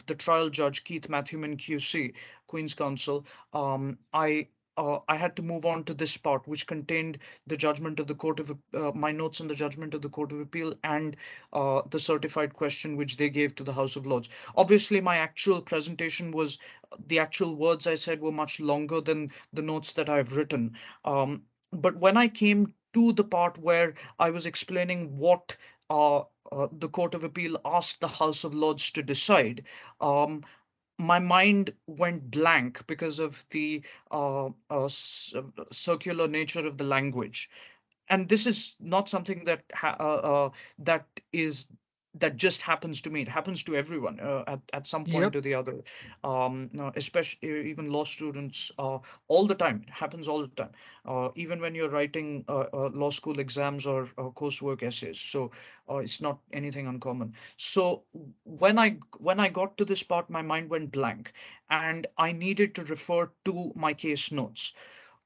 the trial judge Keith Matthewman QC, Queen's Counsel, I had to move on to this part, which contained the judgment of the Court of my notes on the judgment of the Court of Appeal and the certified question which they gave to the House of Lords. Obviously, my actual presentation was the actual words I said were much longer than the notes that I've written. But when I came to the part where I was explaining what the Court of Appeal asked the House of Lords to decide, um, my mind went blank because of the circular nature of the language. And this is not something that is that just happens to me. It happens to everyone at some point Yep. or the other. No, especially even law students, all the time. It happens all the time. Even when you're writing law school exams or coursework essays. So it's not anything uncommon. So when I got to this part, my mind went blank, and I needed to refer to my case notes.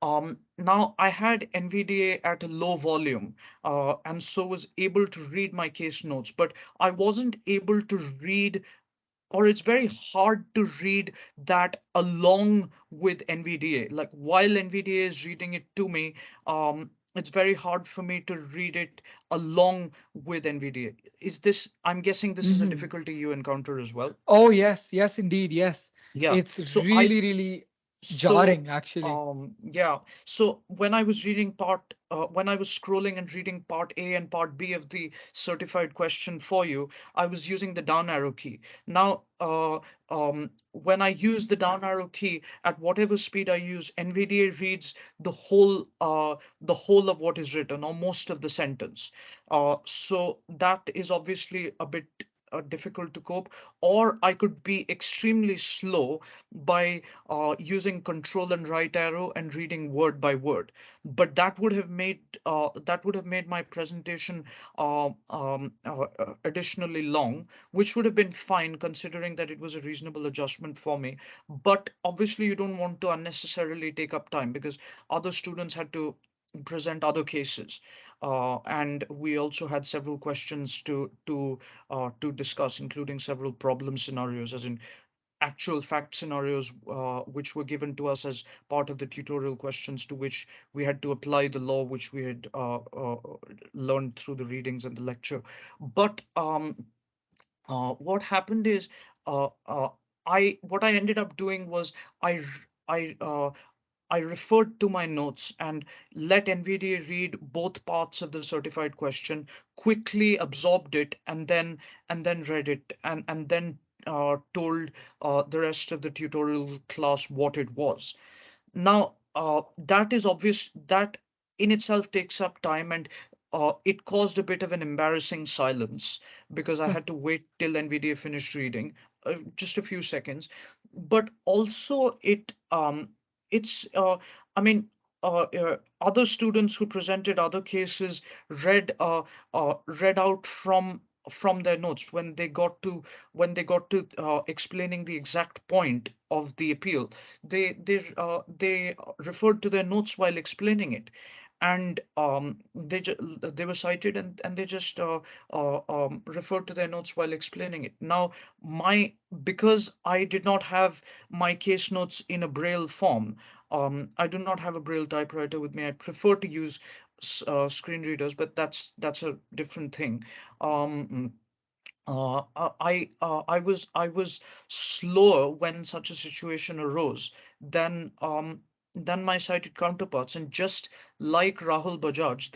Now I had NVDA at a low volume, and so was able to read my case notes, but I wasn't able to read, or it's very hard to read that along with NVDA. Like while NVDA is reading it to me, it's very hard for me to read it along with NVDA. I'm guessing this is a Hmm. difficulty you encounter as well. Oh, yes, yes, indeed, yes. Yeah. It's So I really, really So, jarring, actually. yeah. So when I was when I was scrolling and reading part A and part B of the certified question for you, I was using the down arrow key. Now, when I use the down arrow key at whatever speed I use, NVDA reads the whole of what is written or most of the sentence. So that is obviously a bit difficult to cope, or I could be extremely slow by using control and right arrow and reading word by word. But that would have made my presentation additionally long, which would have been fine considering that it was a reasonable adjustment for me. But obviously, you don't want to unnecessarily take up time because other students had to present other cases, and we also had several questions to discuss, including several problem scenarios, as in actual fact scenarios, which were given to us as part of the tutorial questions, to which we had to apply the law which we had learned through the readings and the lecture. But what happened is, uh, uh, what I ended up doing was I I I referred to my notes and let NVDA read both parts of the certified question, quickly absorbed it, and then read it, and then told the rest of the tutorial class what it was. Now, that is obvious. That in itself takes up time, and it caused a bit of an embarrassing silence because I had to wait till NVDA finished reading, just a few seconds. But also, it's I mean. Other students who presented other cases read out from their notes when they got to explaining the exact point of the appeal. They referred to their notes while explaining it, and they were cited, and they just referred to their notes while explaining it. Now, my because I did not have my case notes in a Braille form, I do not have a Braille typewriter with me. I prefer to use screen readers, but that's a different thing. Um, I was slower when such a situation arose than than my cited counterparts, and just like Rahul Bajaj,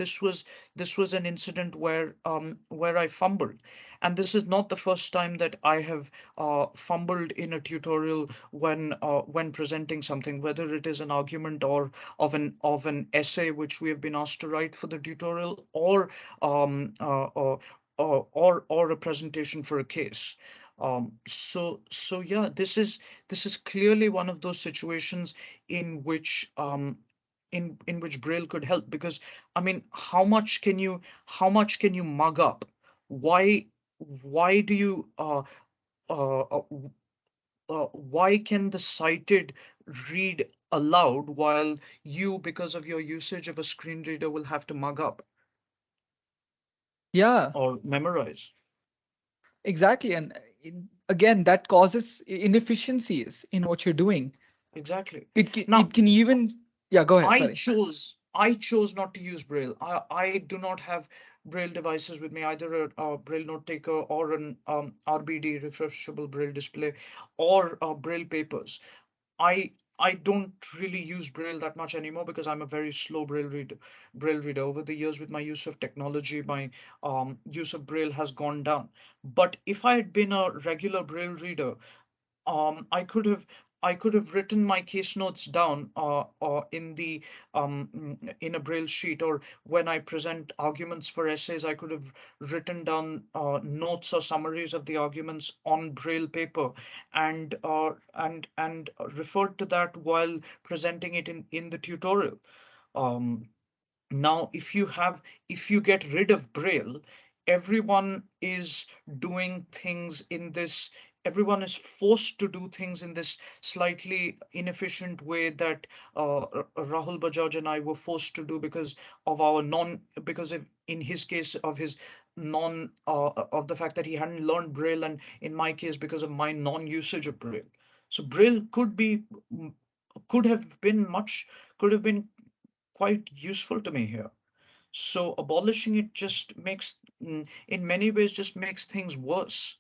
this was an incident where I fumbled, and this is not the first time that I have fumbled in a tutorial when presenting something, whether it is an argument or of an essay which we have been asked to write for the tutorial, or um, uh, uh, or a presentation for a case. So yeah, this is clearly one of those situations in which in which Braille could help, because I mean, how much can you mug up? Why why do you why can the sighted read aloud while you, because of your usage of a screen reader, will have to mug up Yeah, or memorize? exactly. And again, that causes inefficiencies in what you're doing. Exactly. It Now, can even, yeah, go ahead. Sorry. I chose not to use Braille. I do not have Braille devices with me, either a Braille note taker or an RBD, refreshable Braille display, or Braille papers. I don't really use Braille that much anymore because I'm a very slow Braille reader. Over the years, with my use of technology, my use of Braille has gone down. But if I had been a regular Braille reader, I could have written my case notes down in the in a Braille sheet, or when I present arguments for essays, I could have written down notes or summaries of the arguments on Braille paper, and referred to that while presenting it in the tutorial. Um, Now, if you get rid of Braille, everyone is doing things in this, everyone is forced to do things in this slightly inefficient way that Rahul Bajaj and I were forced to do because of our because of, in his case, of his of the fact that he hadn't learned Braille, and in my case, because of my non-usage of Braille. So Braille could have been could have been quite useful to me here. So abolishing it just makes, in many ways, just makes things worse.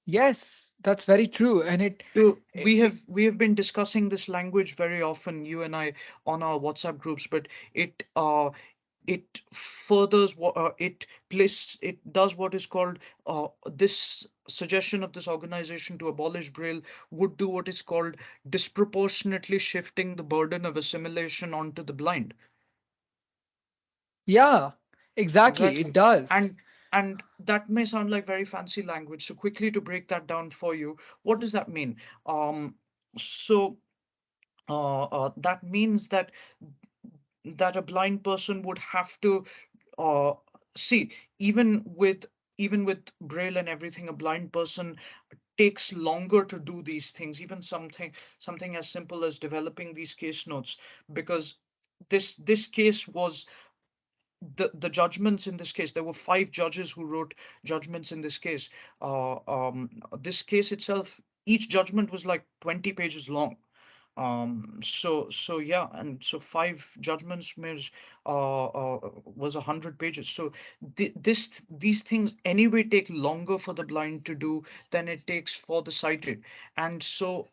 Yes, that's very true. And So it we have been discussing this language very often, you and I, on our WhatsApp groups, but it furthers what it does what is called, this suggestion of this organization to abolish Braille would do what is called disproportionately shifting the burden of assimilation onto the blind. yeah, exactly. It Exactly. does. And And that may sound like very fancy language. So quickly to break that down for you, what does that mean? Um, so that means that a blind person would have to uh, see, even with Braille and everything, a blind person takes longer to do these things, even something as simple as developing these case notes, because this case was the judgments in this case. There were five judges who wrote judgments in this case. This case itself, each judgment was like 20 pages long. So yeah, and so five judgments means was 100 pages. So these things anyway take longer for the blind to do than it takes for the sighted. And so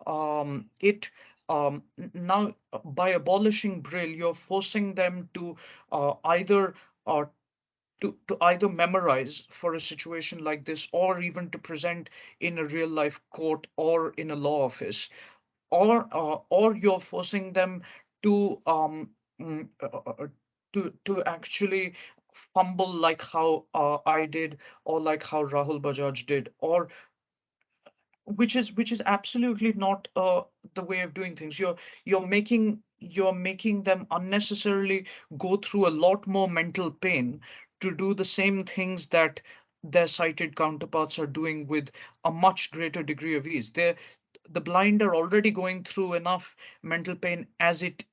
it now, by abolishing Braille, you're forcing them to either uh, to either memorize for a situation like this, or even to present in a real life court or in a law office, or you're forcing them to mm, uh, uh, uh, to actually fumble, like how I did, or like how Rahul Bajaj did, or which is absolutely not the way of doing things. You're making them unnecessarily go through a lot more mental pain to do the same things that their sighted counterparts are doing with a much greater degree of ease. The blind are already going through enough mental pain as it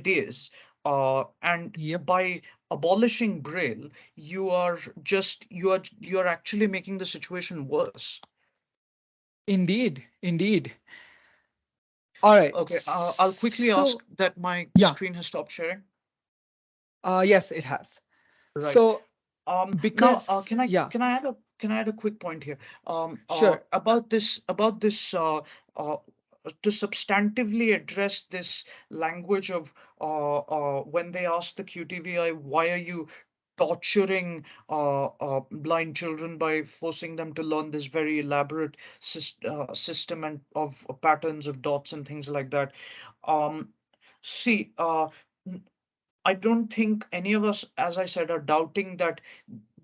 is, and Yep. by abolishing Braille, you are actually making the situation worse. Indeed. Indeed. All right. Okay, I'll quickly ask So, that my yeah. screen has stopped sharing. Yes, it has. Right. So, Now, because, yeah, can I add a quick point here? sure. About this uh, to substantively address this language of when they ask the QTVI, why are you torturing blind children by forcing them to learn this very elaborate system and of patterns of dots and things like that. Um, See, I don't think any of us, as I said, are doubting that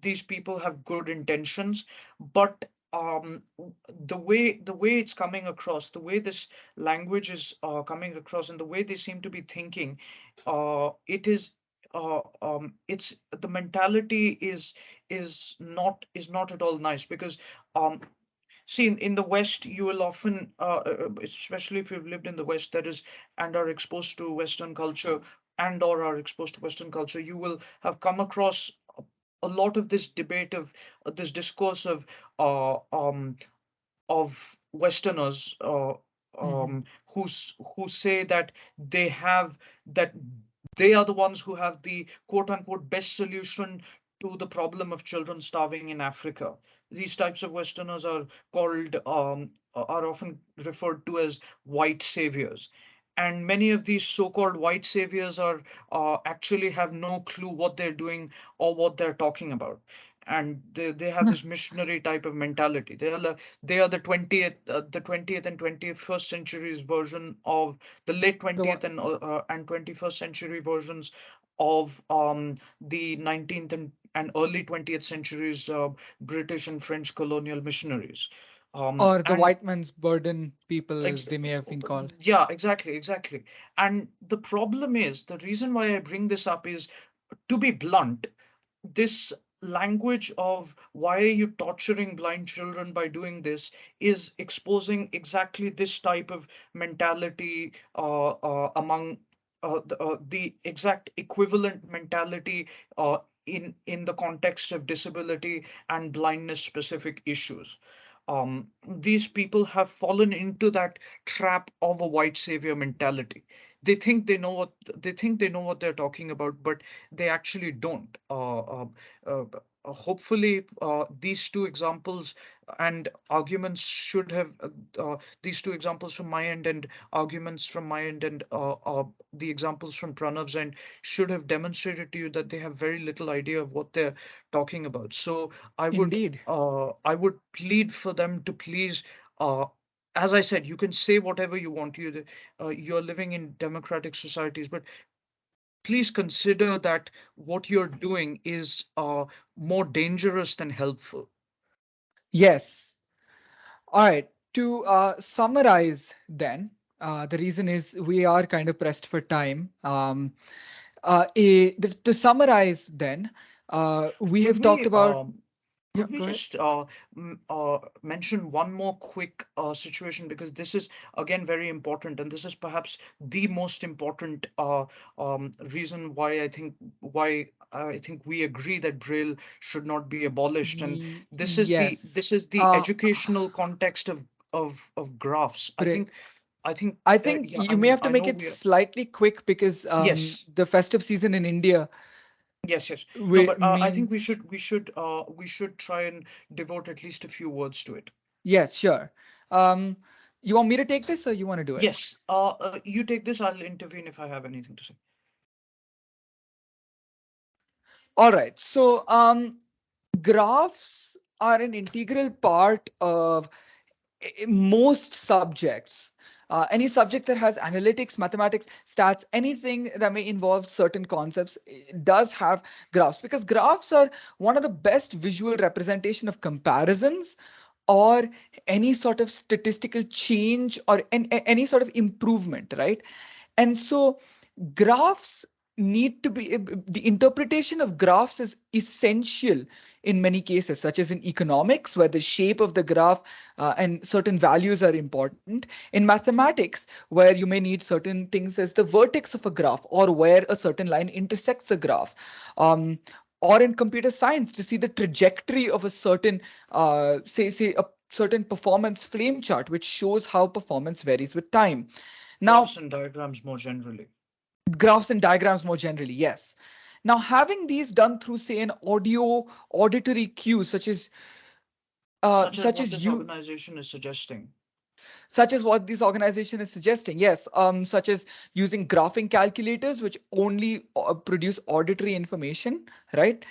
these people have good intentions, but the way it's coming across, the way this language is coming across, and the way they seem to be thinking, it's the mentality is not at all nice, because um, see, in the West, you will often, especially if you've lived in the West, that is, and are exposed to Western culture, and or are exposed to Western culture, you will have come across a lot of this debate of this discourse uh, um, of Westerners, Hmm. who say that they have that they are the ones who have the quote unquote best solution to the problem of children starving in Africa. These types of Westerners are called are often referred to as white saviors. And many of these so-called white saviors are actually have no clue what they're doing or what they're talking about, and they have this missionary type of mentality. They are the 20th and 21st centuries version of the late The one, 20th and 21st century versions of the 19th and early 20th centuries British and French colonial missionaries. or the And white man's burden people, as ex- they may have been called. yeah, exactly. And the problem is, the reason why I bring this up is, to be blunt, this language of why are you torturing blind children by doing this is exposing exactly this type of mentality among the exact equivalent mentality in the context of disability and blindness specific issues. These people have fallen into that trap of a white savior mentality. They think they know what they're talking about, but they actually don't. Hopefully, these two examples and arguments should have these two examples from my end and arguments from my end, and the examples from Pranav's end should have demonstrated to you that they have very little idea of what they're talking about. So Indeed. I would plead for them to please. Uh, as I said, you can say whatever you want. You're living in democratic societies, but please consider that what you're doing is more dangerous than helpful. Yes. All right. To summarize, then, the reason is we are kind of pressed for time. To summarize, then, we Could have talked we about. Yeah, could we go ahead. just mention one more quick situation, because this is again very important, and this is perhaps the most important reason why I think we agree that Braille should not be abolished. And Yes. this is the Uh, educational context of graphs. I Bra- think I think I think yeah, you may have to I make know it we are. slightly quick because Yes. the festive season in India Yes, yes. No, we but I think we means. should we should try and devote at least a few words to it. Yes, sure. Um, you want me to take this or you want to do it? Yes. You take this. I'll intervene if I have anything to say. All right. So, graphs are an integral part of most subjects. Any subject that has analytics, mathematics, stats, anything that may involve certain concepts does have graphs, because graphs are one of the best visual representation of comparisons or any sort of statistical change or any sort of improvement, right? And so graphs need to be the interpretation of graphs is essential in many cases, such as in economics, where the shape of the graph and certain values are important. In mathematics, where you may need certain things as the vertex of a graph or where a certain line intersects a graph. Or in computer science, to see the trajectory of a certain, say a certain performance flame chart, which shows how performance varies with time. Now, Graphs and diagrams more generally, graphs and diagrams more generally, yes. Now, having these done through, say, an auditory cue, such as such what as this you organization is suggesting. such as what this organization is suggesting, yes, such as using graphing calculators, which only produce auditory information, right,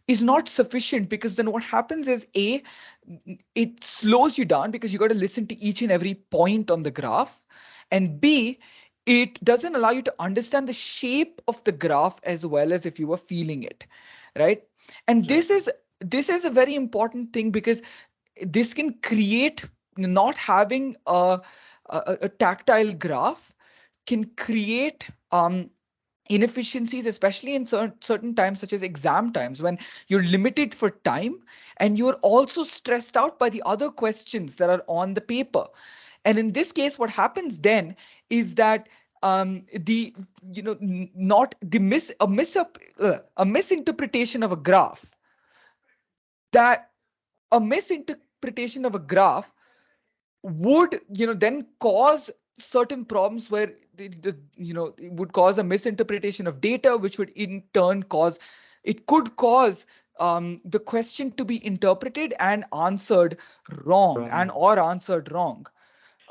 is not sufficient, because then what happens is, it slows you down because you got to listen to each and every point on the graph, and B, it doesn't allow you to understand the shape of the graph as well as if you were feeling it, right? And Exactly. this is a very important thing, because this can create, not having a tactile graph can create inefficiencies, especially in certain times, such as exam times, when you're limited for time and you're also stressed out by the other questions that are on the paper. And in this case, what happens then is that the not the a misinterpretation of a graph, that a misinterpretation of a graph would then cause certain problems where it would cause a misinterpretation of data, which would in turn cause, it could cause the question to be interpreted and answered wrong, and Wrong. or answered wrong.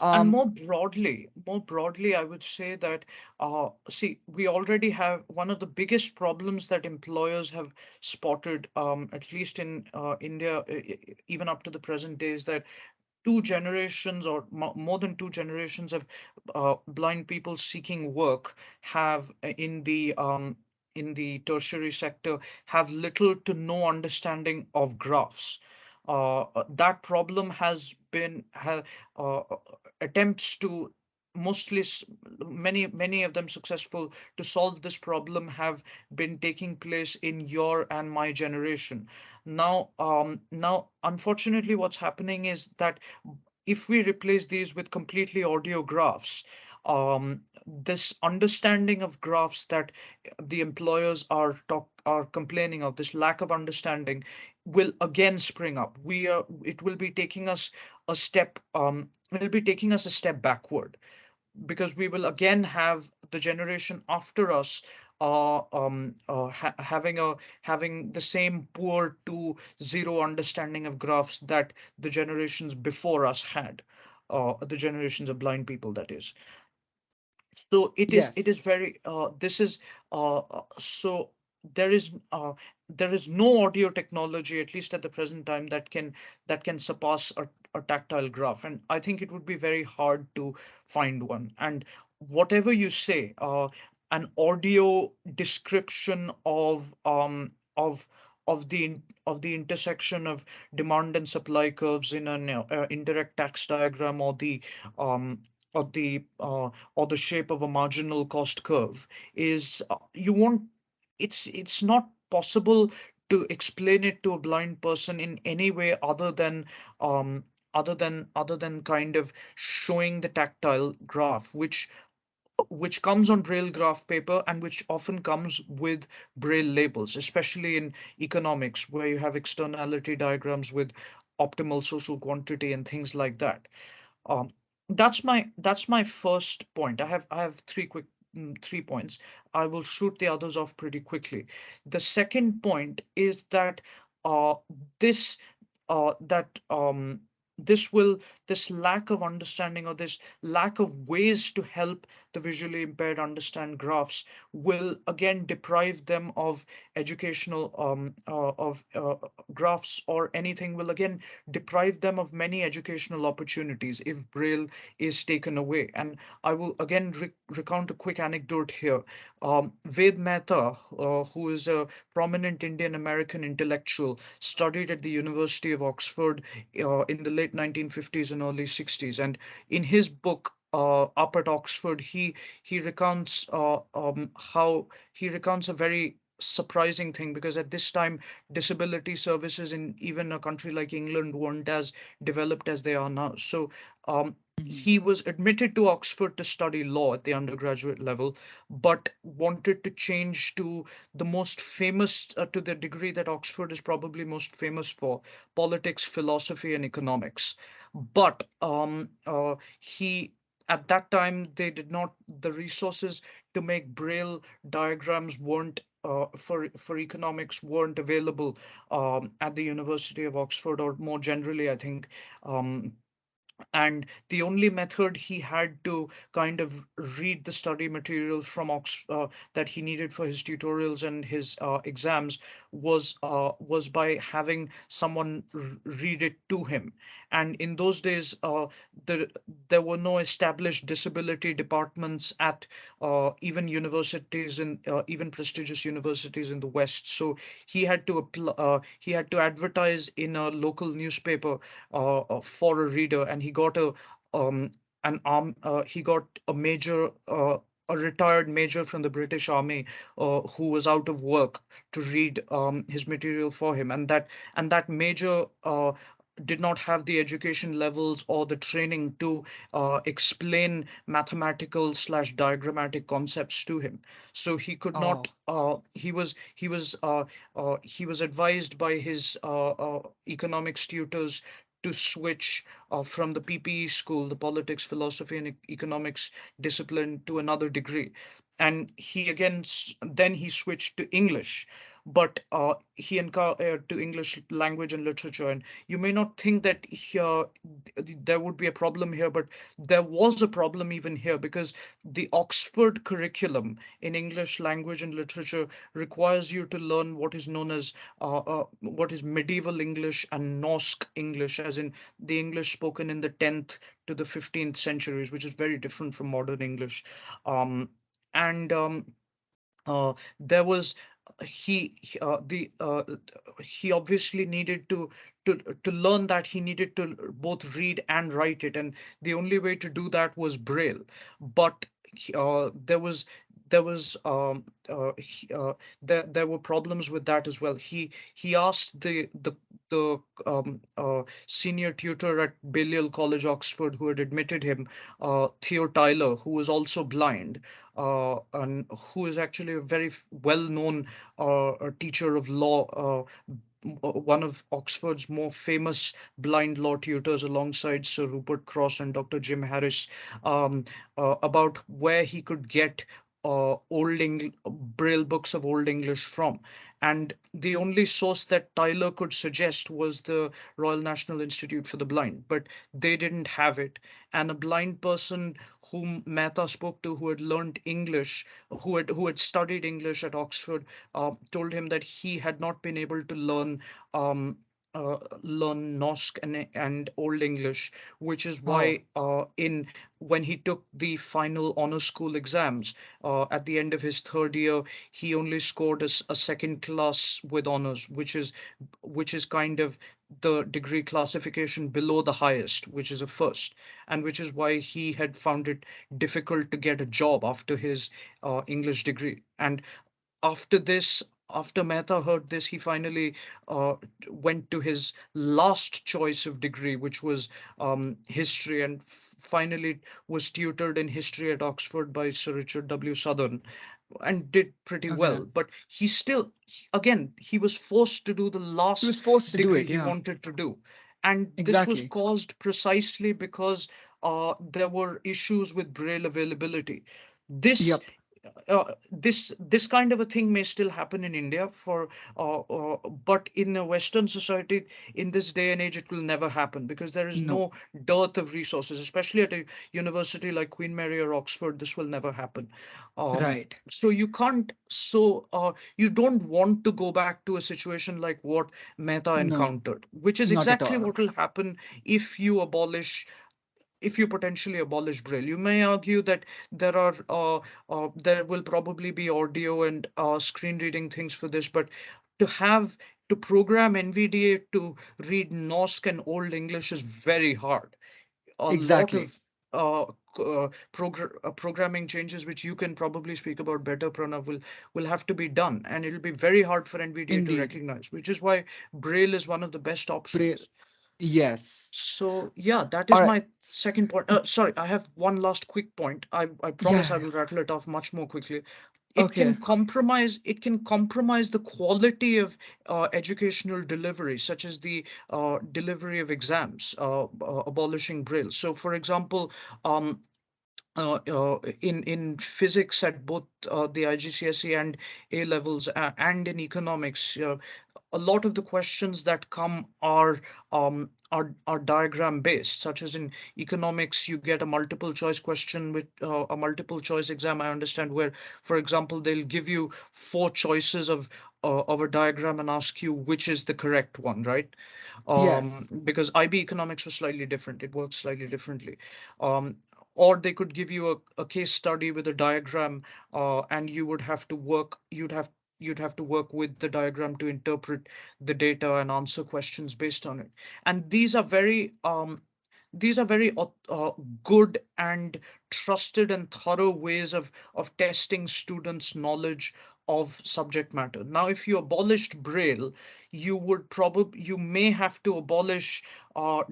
And um more broadly, I would say that, see, we already have one of the biggest problems that employers have spotted, at least in India, even up to the present day, is that two generations or more than two generations of blind people seeking work have in the tertiary sector have little to no understanding of graphs. That problem has been uh, attempts to mostly many of them successful to solve this problem have been taking place in your and my generation. Now unfortunately what's happening is that if we replace these with completely audio graphs, this understanding of graphs that the employers are complaining of, this lack of understanding, will again spring up. It will be taking us a step it'll be taking us a step backward, because we will again have the generation after us having the same poor to zero understanding of graphs that the generations before us had, the generations of blind people, that is. So it is yes. very this is so there is uh, there is no audio technology, at least at the present time, that can surpass a tactile graph, and I think it would be very hard to find one. And whatever you say, an audio description of of the intersection of demand and supply curves in an indirect tax diagram, um or the shape of a marginal cost curve is you won't it's not possible to explain it to a blind person in any way um other than kind of showing the tactile graph, which comes on Braille graph paper and which often comes with Braille labels, especially in economics, where you have externality diagrams with optimal social quantity and things like that. Um, that's my first point. I have three points. I will shoot the others off pretty quickly. The second point is that uh, this that this will this lack of understanding, or this lack of ways to help the visually impaired understand graphs, will again deprive them of educational of graphs or anything, will again deprive them of many educational opportunities if Braille is taken away. And I will again recount a quick anecdote here. Ved Mehta, who is a prominent Indian American intellectual, studied at the University of Oxford in the late 1950s and early 60s. And in his book, Up at Oxford, he recounts how he recounts a very surprising thing, because at this time disability services in even a country like England weren't as developed as they are now. So Mhm. he was admitted to Oxford to study law at the undergraduate level, but wanted to change to the most famous, to the degree that Oxford is probably most famous for, politics, philosophy, and economics. But he at that time they did not the resources to make Braille diagrams weren't for economics weren't available at the University of Oxford, or more generally, I think. Um, and the only method he had to kind of read the study material from that he needed for his tutorials and his exams was by having someone read it to him. And in those days, the, there were no established disability departments at even universities, in even prestigious universities in the West. So he had to advertise in a local newspaper for a reader, and um he got a major, a retired major from the British Army, who was out of work, to read his material for him. And that major did not have the education levels or the training to explain mathematical slash diagrammatic concepts to him. So he could not. Oh, He was advised by his economics tutors to switch from the PPE school, the politics, philosophy, and economics discipline, to another degree. And he again, then he switched to English, but to English language and literature. And you may not think that here there would be a problem here, but there was a problem even here, because the Oxford curriculum in English language and literature requires you to learn what is known as what is medieval English and Norse English, as in the English spoken in the 10th to the 15th centuries, which is very different from modern English. Um, and There was the he obviously needed to learn that he needed to both read and write it, and the only way to do that was Braille. But there was there were problems with that as well. He asked the senior tutor at Balliol College, Oxford, who had admitted him, Theo Tyler, who was also blind, and who is actually a very well-known teacher of law, one of Oxford's more famous blind law tutors, alongside Sir Rupert Cross and Dr. Jim Harris, about where he could get Braille books of Old English from. And the only source that Tyler could suggest was the Royal National Institute for the Blind, but they didn't have it. And a blind person whom Mehta spoke to, who had learned English, who had studied English at Oxford, told him that he had not been able to learn. Um, learn Nosk and Old English, which is Oh, why in when he took the final honor school exams at the end of his third year, he only scored a second class with honors, which is kind of the degree classification below the highest, which is a first, and which is why he had found it difficult to get a job after his English degree. And after this, after Mehta heard this, he finally uh, went to his last choice of degree, which was history, and finally was tutored in history at Oxford by Sir Richard W. Southern, and did pretty okay. well. But he still, again, he was forced to do the He last was forced to do degree it. he Yeah, wanted to do. And this was exactly. caused precisely because there were issues with Braille availability. This Yep. this kind of a thing may still happen in India but in a Western society in this day and age it will never happen because there is No. no dearth of resources, especially at a university like Queen Mary or Oxford. This will never happen. Right. So you can't. So you don't want to go back to a situation like what Mehta No, encountered, which is not at exactly all. what will happen if you abolish if you potentially abolish Braille. You may argue that there will probably be audio and screen reading things for this, but to have to program NVDA to read Nosk and Old English is very hard. A lot Exactly. of programming changes, which you can probably speak about better, Pranav, will have to be done, and it'll be very hard for NVDA to Indeed. recognize, which is why Braille is one of the best Bra- options. yes. So yeah, that All is right. my second point. Sorry, I have one last quick point. I promise I Yeah. will rattle it off much more quickly. Okay. It can compromise the quality of educational delivery, such as the delivery of exams, abolishing Braille. So, for example, um, in physics at both the IGCSE and A levels and in economics, a lot of the questions that come are diagram based, such as in economics you get a multiple choice question with a multiple choice exam, I understand, where for example they'll give you four choices of a diagram and ask you which is the correct one, right? Yes. Because IB economics was slightly different, it works slightly differently. um, or they could give you a case study with a diagram, and you would have to work you'd have to work with the diagram to interpret the data and answer questions based on it. And these are very good and trusted and thorough ways of testing students' knowledge of subject matter. Now, if you abolished Braille, you may have to abolish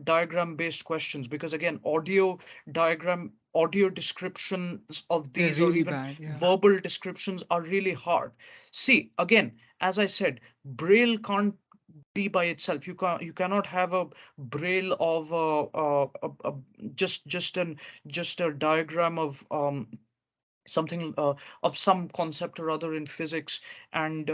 diagram based questions, because again, audio descriptions of They're these, or really even bad. Yeah. verbal descriptions, are really hard. See, again, as I said, Braille can't be by itself. You cannot have a Braille of just a diagram of something of some concept or other in physics, and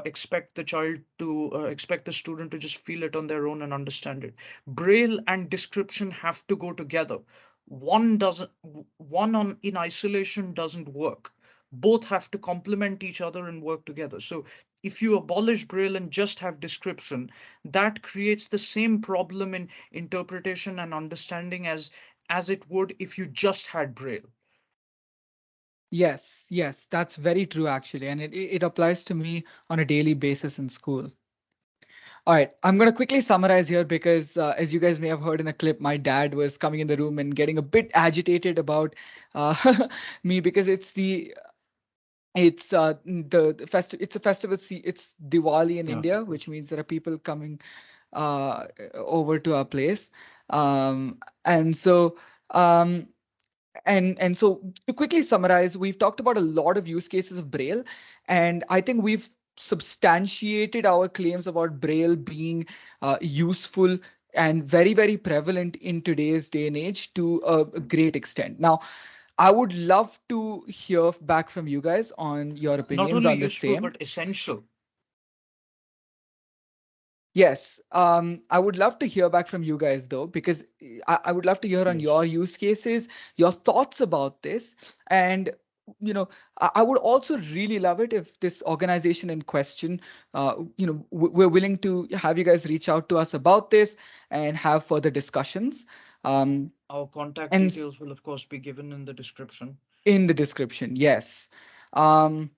expect the student to just feel it on their own and understand it. Braille and description have to go together. One doesn't one on in isolation doesn't work. Both have to complement each other and work together. So if you abolish Braille and just have description, that creates the same problem in interpretation and understanding as it would if you just had Braille. Yes. Yes. That's very true, actually. And it applies to me on a daily basis in school. All right, I'm going to quickly summarize here because, as you guys may have heard in a clip, my dad was coming in the room and getting a bit agitated about uh, me because the festive. It's a festival. It's Diwali in Yeah. India, which means there are people coming over to our place, and so. Um, and so to quickly summarize, we've talked about a lot of use cases of Braille, and I think we've substantiated our claims about Braille being useful and very, very prevalent in today's day and age to a great extent. Now, I would love to hear back from you guys on your Not opinions only on the useful same. but essential. Yes, I would love to hear back from you guys though, because I would love to hear on your Yes. use cases, your thoughts about this, and you know, I would also really love it if this organization in question, we're willing to have you guys reach out to us about this and have further discussions. Um, Our contact and details will, of course, be given in the description. in the description, yes. Um,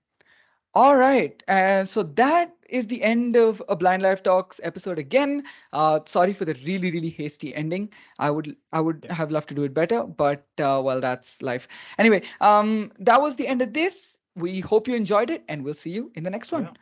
All right. So that is the end of a Blind Life Talks episode again. Sorry for the really, really hasty ending. I would Yeah. have loved to do it better, but well, that's life. Anyway, that was the end of this. We hope you enjoyed it, and we'll see you in the next Yeah. one.